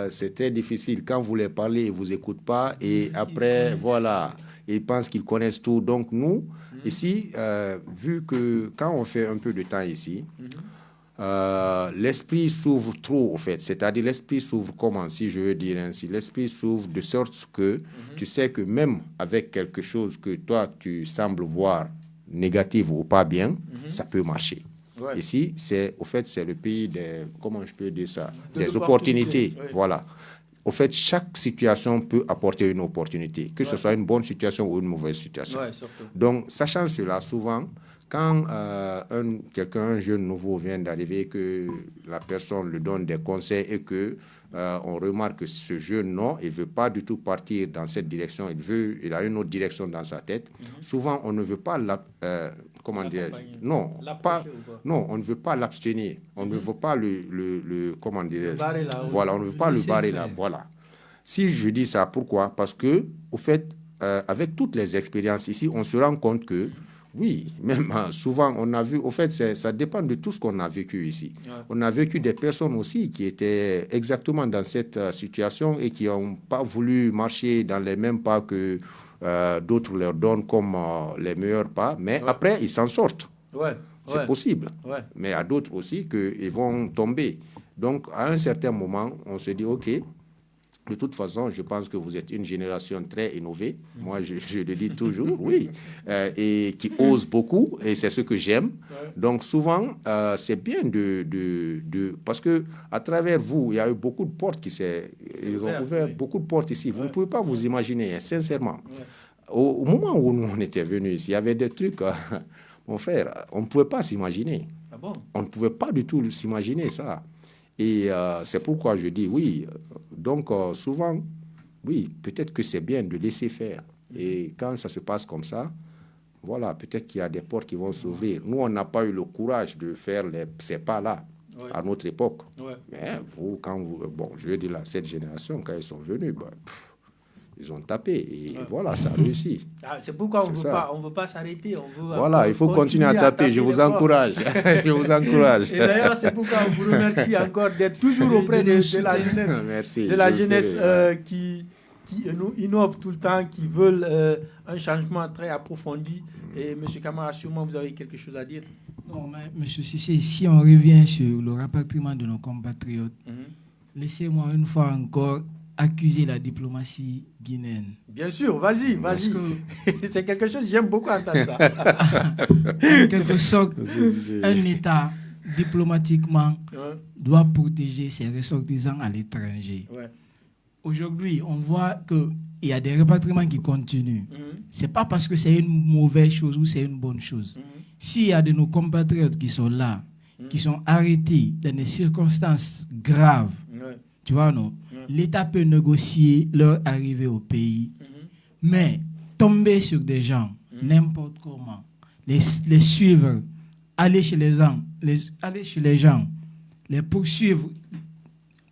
c'est très difficile. Quand vous les parlez, ils ne vous écoutent pas et après, voilà. ils pensent qu'ils connaissent tout. Donc nous, ici, vu que quand on fait un peu de temps ici, l'esprit s'ouvre trop, au fait. C'est-à-dire, l'esprit s'ouvre comment, si je veux dire ainsi. L'esprit s'ouvre de sorte que tu sais que même avec quelque chose que toi, tu sembles voir négatif ou pas bien, ça peut marcher. Ouais. Ici, au fait, c'est le pays des, comment je peux dire ça, des opportunités. opportunités. Voilà. Au fait, chaque situation peut apporter une opportunité, que ce soit une bonne situation ou une mauvaise situation. Donc, sachant cela, souvent, quand un jeune nouveau vient d'arriver, que la personne lui donne des conseils et que on remarque que ce jeune, non, il ne veut pas du tout partir dans cette direction, il a une autre direction dans sa tête. Souvent, on ne veut pas comment dire, non, on ne veut pas l'abstenir, on ne veut pas comment dire, voilà, on ne veut pas le barrer là, voilà. Si je dis ça, pourquoi? Parce que, au fait, avec toutes les expériences ici, on se rend compte que oui, même souvent, on a vu, au fait, ça dépend de tout ce qu'on a vécu ici. Ouais. On a vécu des personnes aussi qui étaient exactement dans cette situation et qui n'ont pas voulu marcher dans les mêmes pas que d'autres leur donnent comme les meilleurs pas, mais après, ils s'en sortent. C'est possible. Mais à d'autres aussi qu'ils vont tomber. Donc, à un certain moment, on se dit, OK, de toute façon, je pense que vous êtes une génération très innovée. Moi, je le dis toujours, oui. Et qui ose beaucoup, et c'est ce que j'aime. Donc, souvent, c'est bien parce que à travers vous, il y a eu beaucoup de portes ils ont ouvert beaucoup de portes ici. Vous ne pouvez pas vous imaginer, sincèrement. Au moment où nous, on était venus ici, il y avait des trucs, mon frère, on ne pouvait pas s'imaginer. Ah bon? On ne pouvait pas du tout s'imaginer ça. Et c'est pourquoi je dis oui. Donc, souvent, oui, peut-être que c'est bien de laisser faire. Et quand ça se passe comme ça, voilà, peut-être qu'il y a des portes qui vont s'ouvrir. Nous, on n'a pas eu le courage de faire ces pas-là à notre époque. Mais vous, bon, je veux dire, cette génération, quand ils sont venus, ils ont tapé et voilà, ça a réussi. C'est pourquoi on ne veut pas s'arrêter. Voilà, il faut continuer à taper. Je vous encourage. Je vous encourage. Et d'ailleurs, c'est pourquoi on vous remercie encore d'être toujours auprès de la jeunesse. Merci. De la jeunesse qui innove tout le temps, qui veulent un changement très approfondi. Et M. Camara, sûrement, vous avez quelque chose à dire? Non, mais M. Cissé, si on revient sur le rapatriement de nos compatriotes, laissez-moi une fois encore accuser la diplomatie guinéenne. Bien sûr, vas-y. C'est quelque chose, j'aime beaucoup entendre ça. En quelque sorte, un État, diplomatiquement, doit protéger ses ressortissants à l'étranger. Aujourd'hui, on voit qu'il y a des rapatriements qui continuent. Ce n'est pas parce que c'est une mauvaise chose ou c'est une bonne chose. S'il y a de nos compatriotes qui sont là, qui sont arrêtés dans des circonstances graves, tu vois, non? L'État peut négocier leur arrivée au pays, mais tomber sur des gens, n'importe comment, les suivre, aller chez les gens, les poursuivre.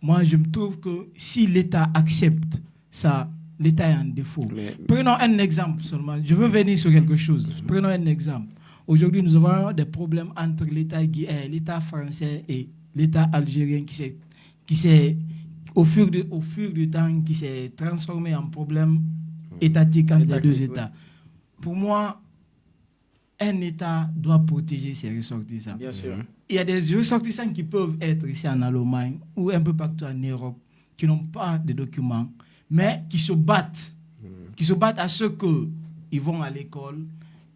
Moi, je me trouve que si l'État accepte ça, l'État est en défaut. Prenons un exemple seulement. Je veux venir sur quelque chose. Prenons un exemple. Aujourd'hui, nous avons des problèmes entre l'État français et l'État algérien qui s'est au fur du temps, qui s'est transformé en problème étatique entre les deux États. Pour moi, un État doit protéger ses ressortissants. Bien sûr. Il y a des ressortissants qui peuvent être ici en Allemagne ou un peu partout en Europe, qui n'ont pas de documents, mais qui se battent à ce qu'ils vont à l'école,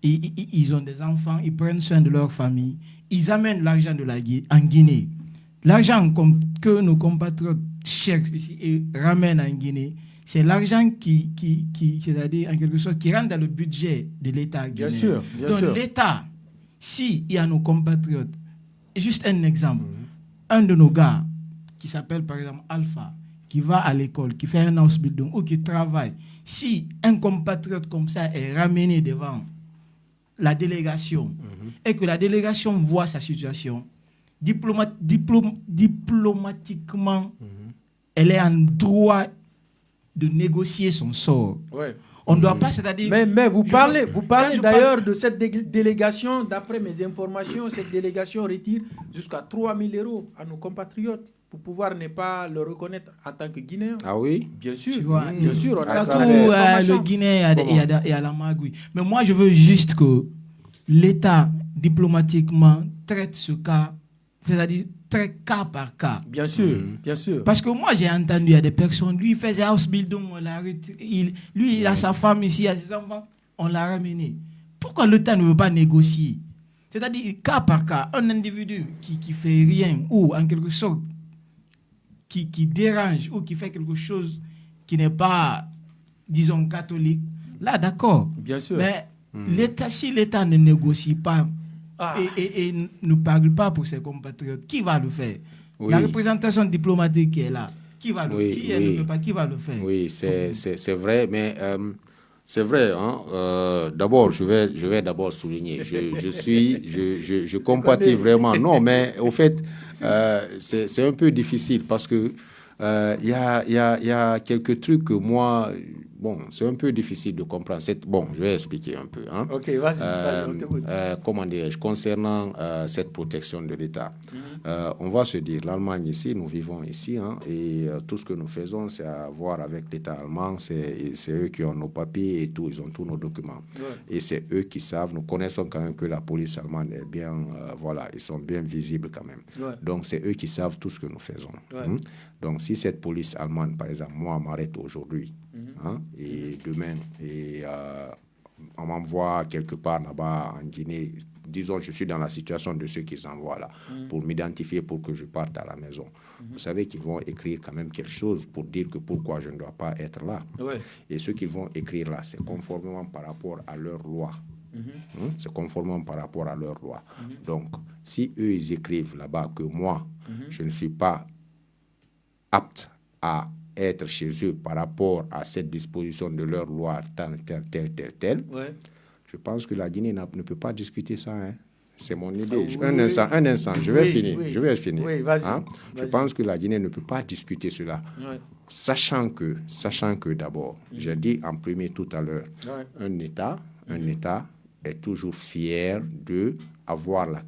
ils ont des enfants, ils prennent soin de leur famille, ils amènent l'argent en Guinée. L'argent que nos compatriotes cherchent ici et ramènent en Guinée, c'est l'argent c'est-à-dire en quelque sorte, qui rentre dans le budget de l'État guinéen. Bien sûr. Donc l'État, s'il y a nos compatriotes, juste un exemple, un de nos gars qui s'appelle par exemple Alpha, qui va à l'école, qui fait un house building ou qui travaille, si un compatriote comme ça est ramené devant la délégation et que la délégation voit sa situation, diplomatiquement, elle est en droit de négocier son sort. On ne doit pas, c'est-à-dire... Mais vous parlez d'ailleurs de cette délégation, d'après mes informations, cette délégation retire jusqu'à 3 000 € à nos compatriotes pour pouvoir ne pas le reconnaître en tant que Guinéen. Ah oui? Bien sûr, Tu vois, bien sûr. On a partout des le informations. Guinée, il y a la magouille. Mais moi, je veux juste que l'État, diplomatiquement, traite ce cas, c'est-à-dire traite cas par cas. Bien sûr, bien sûr. Parce que moi, j'ai entendu, il y a des personnes, lui, il faisait house building, il a sa femme ici, il a ses enfants, on l'a ramené. Pourquoi l'État ne veut pas négocier? C'est-à-dire, cas par cas, un individu qui fait rien, ou en quelque sorte, qui dérange, ou qui fait quelque chose qui n'est pas, disons, catholique, là, d'accord. Bien sûr. Mais l'État, si l'État ne négocie pas et ne parle pas pour ses compatriotes, qui va le faire? Oui. La représentation diplomatique qui est là, qui va le faire? Oui, Elle ne veut pas, qui va le faire? Oui, c'est vrai, mais c'est vrai. Hein, d'abord, je vais d'abord souligner. Je compatis vraiment. Non, mais au fait, c'est un peu difficile parce que il y a quelques trucs que moi, bon, c'est un peu difficile de comprendre. Bon, je vais expliquer un peu. Hein. Ok, vas-y, on t'écoute. Comment dirais-je, concernant cette protection de l'État, on va se dire, l'Allemagne ici, nous vivons ici, hein, et tout ce que nous faisons, c'est à voir avec l'État allemand, c'est eux qui ont nos papiers et tout, ils ont tous nos documents. Ouais. Et c'est eux qui savent, nous connaissons quand même que la police allemande est bien, voilà, ils sont bien visibles quand même. Ouais. Donc c'est eux qui savent tout ce que nous faisons. Ouais. Donc si cette police allemande, par exemple, moi, m'arrête aujourd'hui, hein, et demain, et on m'envoie quelque part là-bas en Guinée, disons, je suis dans la situation de ceux qu'ils envoient là, pour m'identifier, pour que je parte à la maison. Vous savez qu'ils vont écrire quand même quelque chose pour dire que pourquoi je ne dois pas être là. Ouais. Et ce qu'ils vont écrire là, c'est conformément par rapport à leur loi. C'est conformément par rapport à leur loi. Donc, si eux, ils écrivent là-bas que moi, je ne suis pas apte à être chez eux par rapport à cette disposition de leur loi telle, ouais. Je pense que la Guinée ne peut pas discuter ça. Hein. C'est mon idée. Un instant, je vais finir. Je vais finir. Oui, vas-y, hein? Je pense que la Guinée ne peut pas discuter cela. Ouais. Sachant que d'abord, j'ai dit en premier tout à l'heure, un État est toujours fier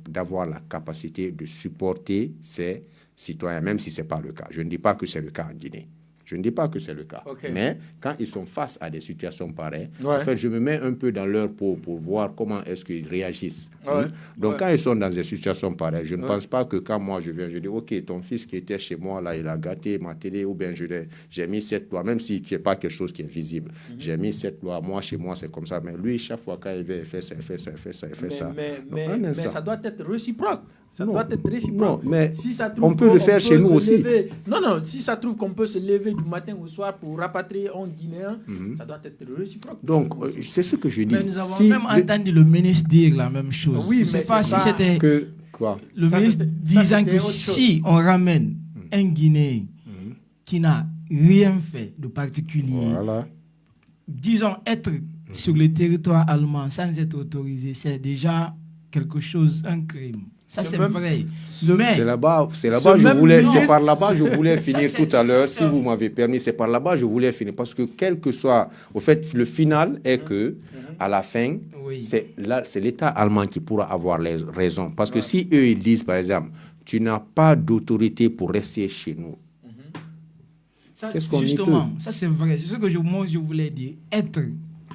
d'avoir la capacité de supporter ses citoyens, même si ce n'est pas le cas. Je ne dis pas que c'est le cas en Guinée. Je ne dis pas que c'est le cas. Okay. Mais quand ils sont face à des situations pareilles, en fait, je me mets un peu dans leur peau pour voir comment est-ce qu'ils réagissent. Donc, quand ils sont dans des situations pareilles, je ne pense pas que quand moi je viens, je dis, OK, ton fils qui était chez moi, là, il a gâté ma télé, ou bien j'ai mis cette loi, même si ce n'est pas quelque chose qui est visible. J'ai mis cette loi, moi, chez moi, c'est comme ça. Mais lui, chaque fois quand il vient, il fait ça, il fait ça, il fait ça, il fait ça. Mais ça doit être réciproque. Ça doit être réciproque. Non, mais si ça trouve on peut le faire chez nous aussi. Non, si ça trouve qu'on peut se lever du matin au soir pour rapatrier un Guinéen, ça doit être réciproque. Donc, c'est ce que je dis. Mais nous avons même entendu le ministre dire la même chose. Oui, je ne sais pas si c'était quoi? Le ministre disant que si on ramène un Guinéen qui n'a rien fait de particulier, disons être sur le territoire allemand sans être autorisé, c'est déjà quelque chose, un crime. Ça, c'est vrai. C'est par là-bas je voulais finir tout à l'heure. Si vous m'avez permis, c'est par là-bas je voulais finir. Parce que quel que soit... Au fait, le final est que, à la fin, c'est l'État allemand qui pourra avoir les raisons. Parce que si eux, ils disent, par exemple, tu n'as pas d'autorité pour rester chez nous. Ça, justement, ça c'est vrai. C'est ce que moi, je voulais dire.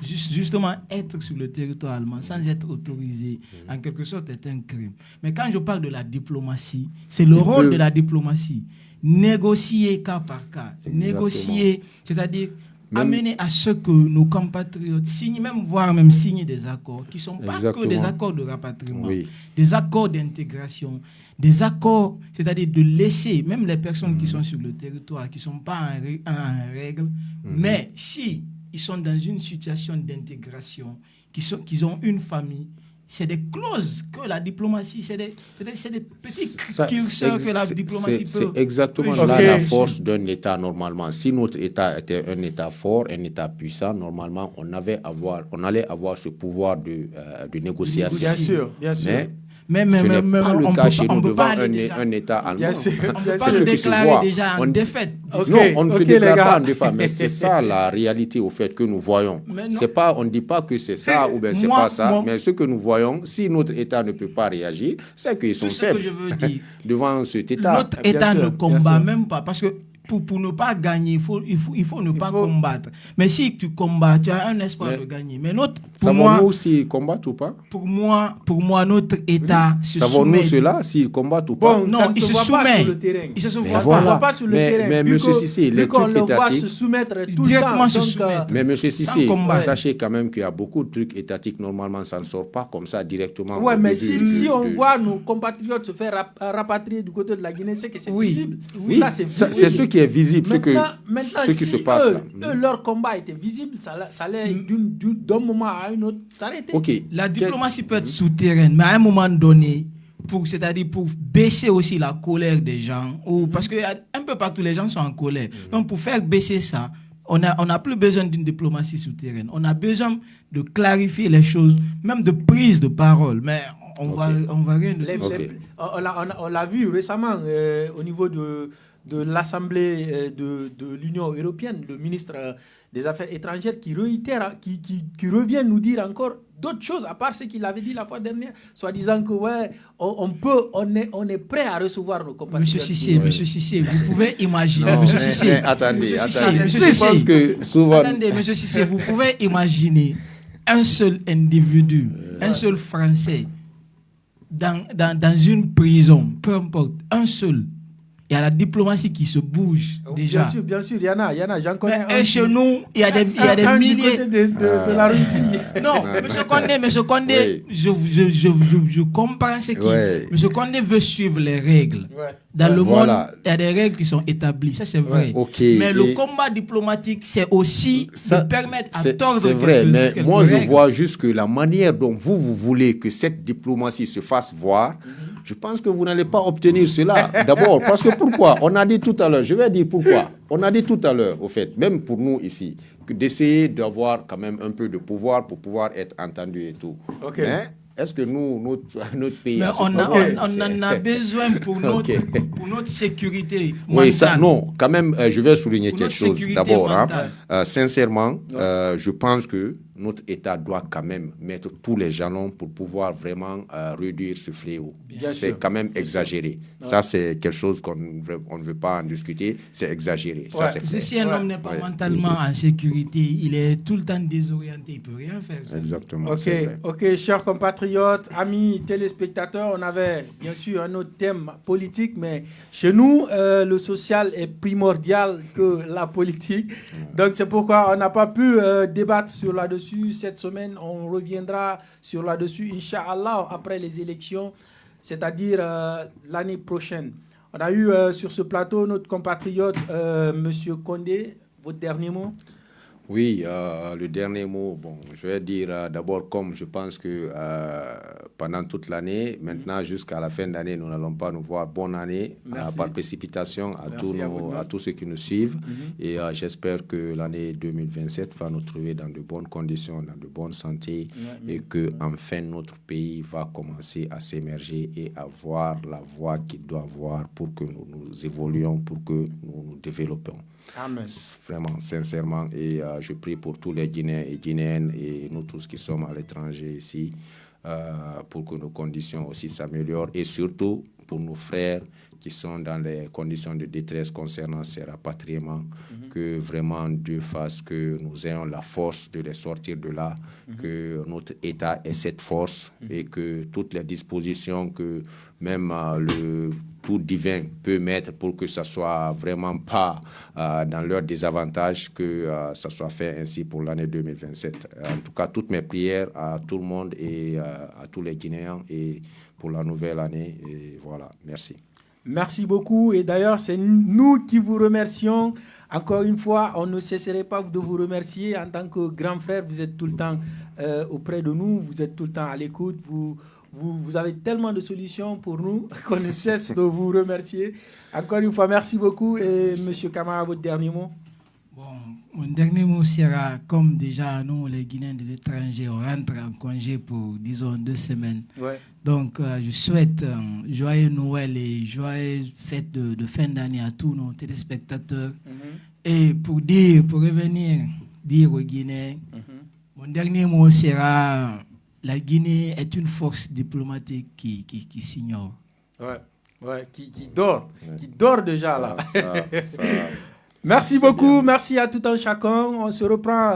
Justement, être sur le territoire allemand sans être autorisé, en quelque sorte, est un crime. Mais quand je parle de la diplomatie, c'est le rôle de la diplomatie. Négocier cas par cas. Exactement. Négocier, c'est-à-dire amener à ce que nos compatriotes signent, voire même signer des accords, qui ne sont pas que des accords de rapatriement, des accords d'intégration, des accords, c'est-à-dire de laisser, même les personnes qui sont sur le territoire, qui ne sont pas en règle, mais si ils sont dans une situation d'intégration, qu'ils ont une famille. C'est des clauses que la diplomatie, c'est des petits curseurs que la diplomatie peut... C'est exactement là la force d'un État normalement. Si notre État était un État fort, un État puissant, normalement, on allait avoir ce pouvoir de négociation. Bien sûr. Mais Ce n'est pas le cas chez nous devant un État allemand. Bien sûr, on ne peut pas se déclarer déjà en défaite. Non, on ne se déclare pas en défaite, mais c'est ça la réalité au fait que nous voyons. On ne dit pas que c'est ça ou bien c'est pas ça, mais ce que nous voyons, si notre État ne peut pas réagir, c'est qu'ils sont faibles. Tout ce que je veux dire. Devant cet État. Notre État ne combat même pas parce que pour ne pas gagner, il faut ne pas combattre. Mais si tu combats, tu as un espoir de gagner. Mais savons-nous s'ils combattent ou pas? Pour moi, notre État se soumet. Savons-nous cela, s'ils combattent ou pas? Non, il se soumet. Il se voit pas sur le terrain. Mais M. Cissé, les trucs étatiques... se soumettre tout directement le temps. Se soumettre. Mais M. Cissé, sachez quand même qu'il y a beaucoup de trucs étatiques. Normalement, ça ne sort pas comme ça directement. Oui, mais si on voit nos compatriotes se faire rapatrier du côté de la Guinée, c'est que c'est visible. Oui, ça, c'est ce qui est visible, ce qui se passe là. Leur combat était visible, ça allait d'un moment à un autre s'arrêter. Okay. La diplomatie peut être souterraine, mais à un moment donné, c'est-à-dire pour baisser aussi la colère des gens, parce qu'un peu partout les gens sont en colère. Donc pour faire baisser ça, on n'a plus besoin d'une diplomatie souterraine. On a besoin de clarifier les choses, même de prise de parole. Mais on va rien de tout. On l'a vu récemment au niveau de l'Assemblée de l'Union européenne, le ministre des Affaires étrangères qui réitère, qui revient nous dire encore d'autres choses à part ce qu'il avait dit la fois dernière, soit disant que on est prêt à recevoir nos compatriotes. Monsieur Cissé, vous pouvez imaginer. Non, Monsieur Cissé, attendez. Je pense que souvent... Attendez, Monsieur Cissé, vous pouvez imaginer un seul individu, un seul Français dans une prison, peu importe, un seul. Il y a la diplomatie qui se bouge déjà. Bien sûr, il y en a, j'en connais un. Et chez nous, il y a des milliers. De la Russie. Non, M. Condé, je comprends ce qu'il dit. M. Condé veut suivre les règles. Ouais. Dans le monde, il y a des règles qui sont établies, ça c'est vrai. Mais le combat diplomatique, c'est aussi de permettre à tordre c'est vrai, mais moi je vois juste que la manière dont vous voulez que cette diplomatie se fasse voir, je pense que vous n'allez pas obtenir cela. D'abord, parce que pourquoi? On a dit tout à l'heure, je vais dire pourquoi. On a dit tout à l'heure, au fait, même pour nous ici, que d'essayer d'avoir quand même un peu de pouvoir pour pouvoir être entendu et tout. Mais est-ce que notre pays... Mais on en a besoin pour notre sécurité mentale. Oui, ça, non, quand même, je vais souligner quelque chose. D'abord, sincèrement, je pense que notre État doit quand même mettre tous les jalons pour pouvoir vraiment réduire ce fléau. C'est quand même exagéré. Ça, c'est quelque chose qu'on ne veut pas en discuter. C'est exagéré. Ça, c'est si un homme n'est pas mentalement en sécurité, il est tout le temps désorienté. Il ne peut rien faire. Ça. Exactement. Ok, chers compatriotes, amis téléspectateurs, on avait bien sûr un autre thème politique, mais chez nous, le social est primordial que la politique. Donc, c'est pourquoi on n'a pas pu débattre sur là-dessus. Cette semaine, on reviendra sur là-dessus, Inch'Allah, après les élections, c'est-à-dire l'année prochaine. On a eu sur ce plateau notre compatriote, Monsieur Condé. Votre dernier mot? Oui, le dernier mot, je vais dire d'abord, comme je pense que pendant toute l'année, maintenant jusqu'à la fin de l'année, nous n'allons pas nous voir bonne année par précipitation à tous ceux qui nous suivent. Et j'espère que l'année 2027 va nous trouver dans de bonnes conditions, dans de bonne santé, et que enfin notre pays va commencer à s'émerger et avoir la voie qu'il doit avoir pour que nous évoluions, pour que nous nous développons. Amen. Vraiment, sincèrement, et je prie pour tous les Guinéens et Guinéennes et nous tous qui sommes à l'étranger ici, pour que nos conditions aussi s'améliorent et surtout pour nos frères qui sont dans les conditions de détresse concernant ces rapatriements, que vraiment Dieu fasse que nous ayons la force de les sortir de là, que notre État ait cette force et que toutes les dispositions que même le tout divin peut mettre pour que ça soit vraiment pas dans leur désavantage, que ça soit fait ainsi pour l'année 2027. En tout cas, toutes mes prières à tout le monde et à tous les Guinéens et pour la nouvelle année. Et voilà, merci. Merci beaucoup. Et d'ailleurs, c'est nous qui vous remercions. Encore une fois, on ne cesserait pas de vous remercier. En tant que grand frère, vous êtes tout le temps auprès de nous. Vous êtes tout le temps à l'écoute. Vous avez tellement de solutions pour nous qu'on ne cesse de vous remercier. Encore une fois, merci beaucoup. Et Monsieur Camara, votre dernier mot? Bon, mon dernier mot sera, comme déjà nous, les Guinéens de l'étranger, on rentre en congé pour, disons, 2 semaines. Ouais. Donc, je souhaite joyeux Noël et joyeuses fêtes de fin d'année à tous nos téléspectateurs. Et pour revenir, dire aux Guinéens, mon dernier mot sera, la Guinée est une force diplomatique qui s'ignore. Ouais, qui dort déjà là. Ça, Merci c'est beaucoup, bien. merci à tout un chacun. On se reprend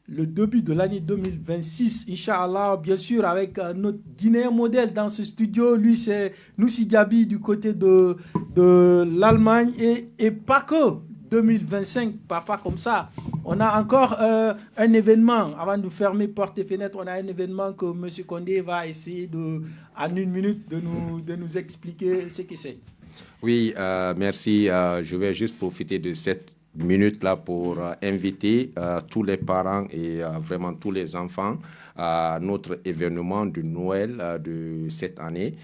le début de l'année 2026, Inch'Allah, bien sûr, avec notre Guinéen modèle dans ce studio. Lui, c'est Noussi Gabi du côté de l'Allemagne et pas que 2025, papa, comme ça. On a encore un événement, avant de fermer portes et fenêtres, on a un événement que M. Condé va essayer en 1 minute de nous expliquer ce que c'est. Oui, merci. Je vais juste profiter de cette minute-là pour inviter tous les parents et vraiment tous les enfants à notre événement de Noël de cette année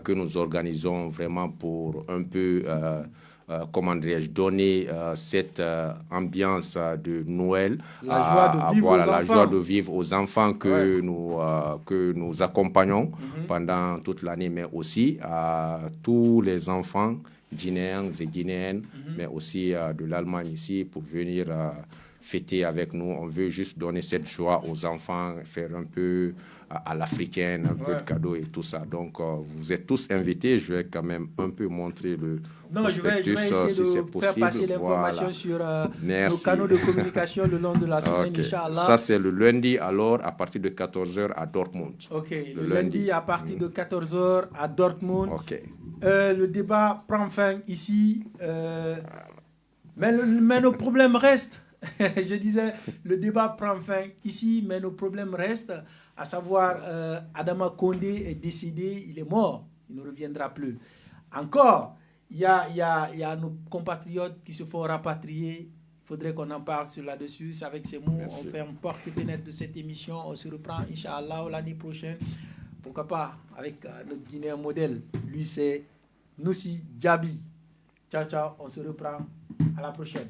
que nous organisons vraiment pour un peu, comment dirais-je, donner cette ambiance de Noël. La joie de vivre voilà, aux la enfants. joie de vivre aux enfants que, que nous accompagnons pendant toute l'année, mais aussi à tous les enfants guinéens et guinéennes, mais aussi de l'Allemagne ici pour venir fêter avec nous. On veut juste donner cette joie aux enfants, faire un peu à l'africaine, un peu de cadeaux et tout ça. Donc, vous êtes tous invités. Je vais quand même un peu montrer le prospectus, je vais essayer si de c'est faire possible. passer l'information Voilà. sur nos Merci. canaux de communication le long de la semaine, Ok. Inch'Allah. Ça, c'est le lundi, alors, à partir de 14h à Dortmund. Ok, le lundi à partir de 14h à Dortmund. OK. Le débat prend fin ici, mais nos problèmes restent. Je disais, le débat prend fin ici, mais nos problèmes restent, à savoir Adama Condé est décédé, il est mort, il ne reviendra plus. Encore, il y a nos compatriotes qui se font rapatrier. Il faudrait qu'on en parle là-dessus. C'est avec ces mots, Merci. on ferme porte et fenêtre de cette émission. On se reprend, Inch'Allah, l'année prochaine. Pourquoi pas avec notre Guinéen modèle. Lui, c'est Noussi Gabi. Ciao, ciao. On se reprend. À la prochaine.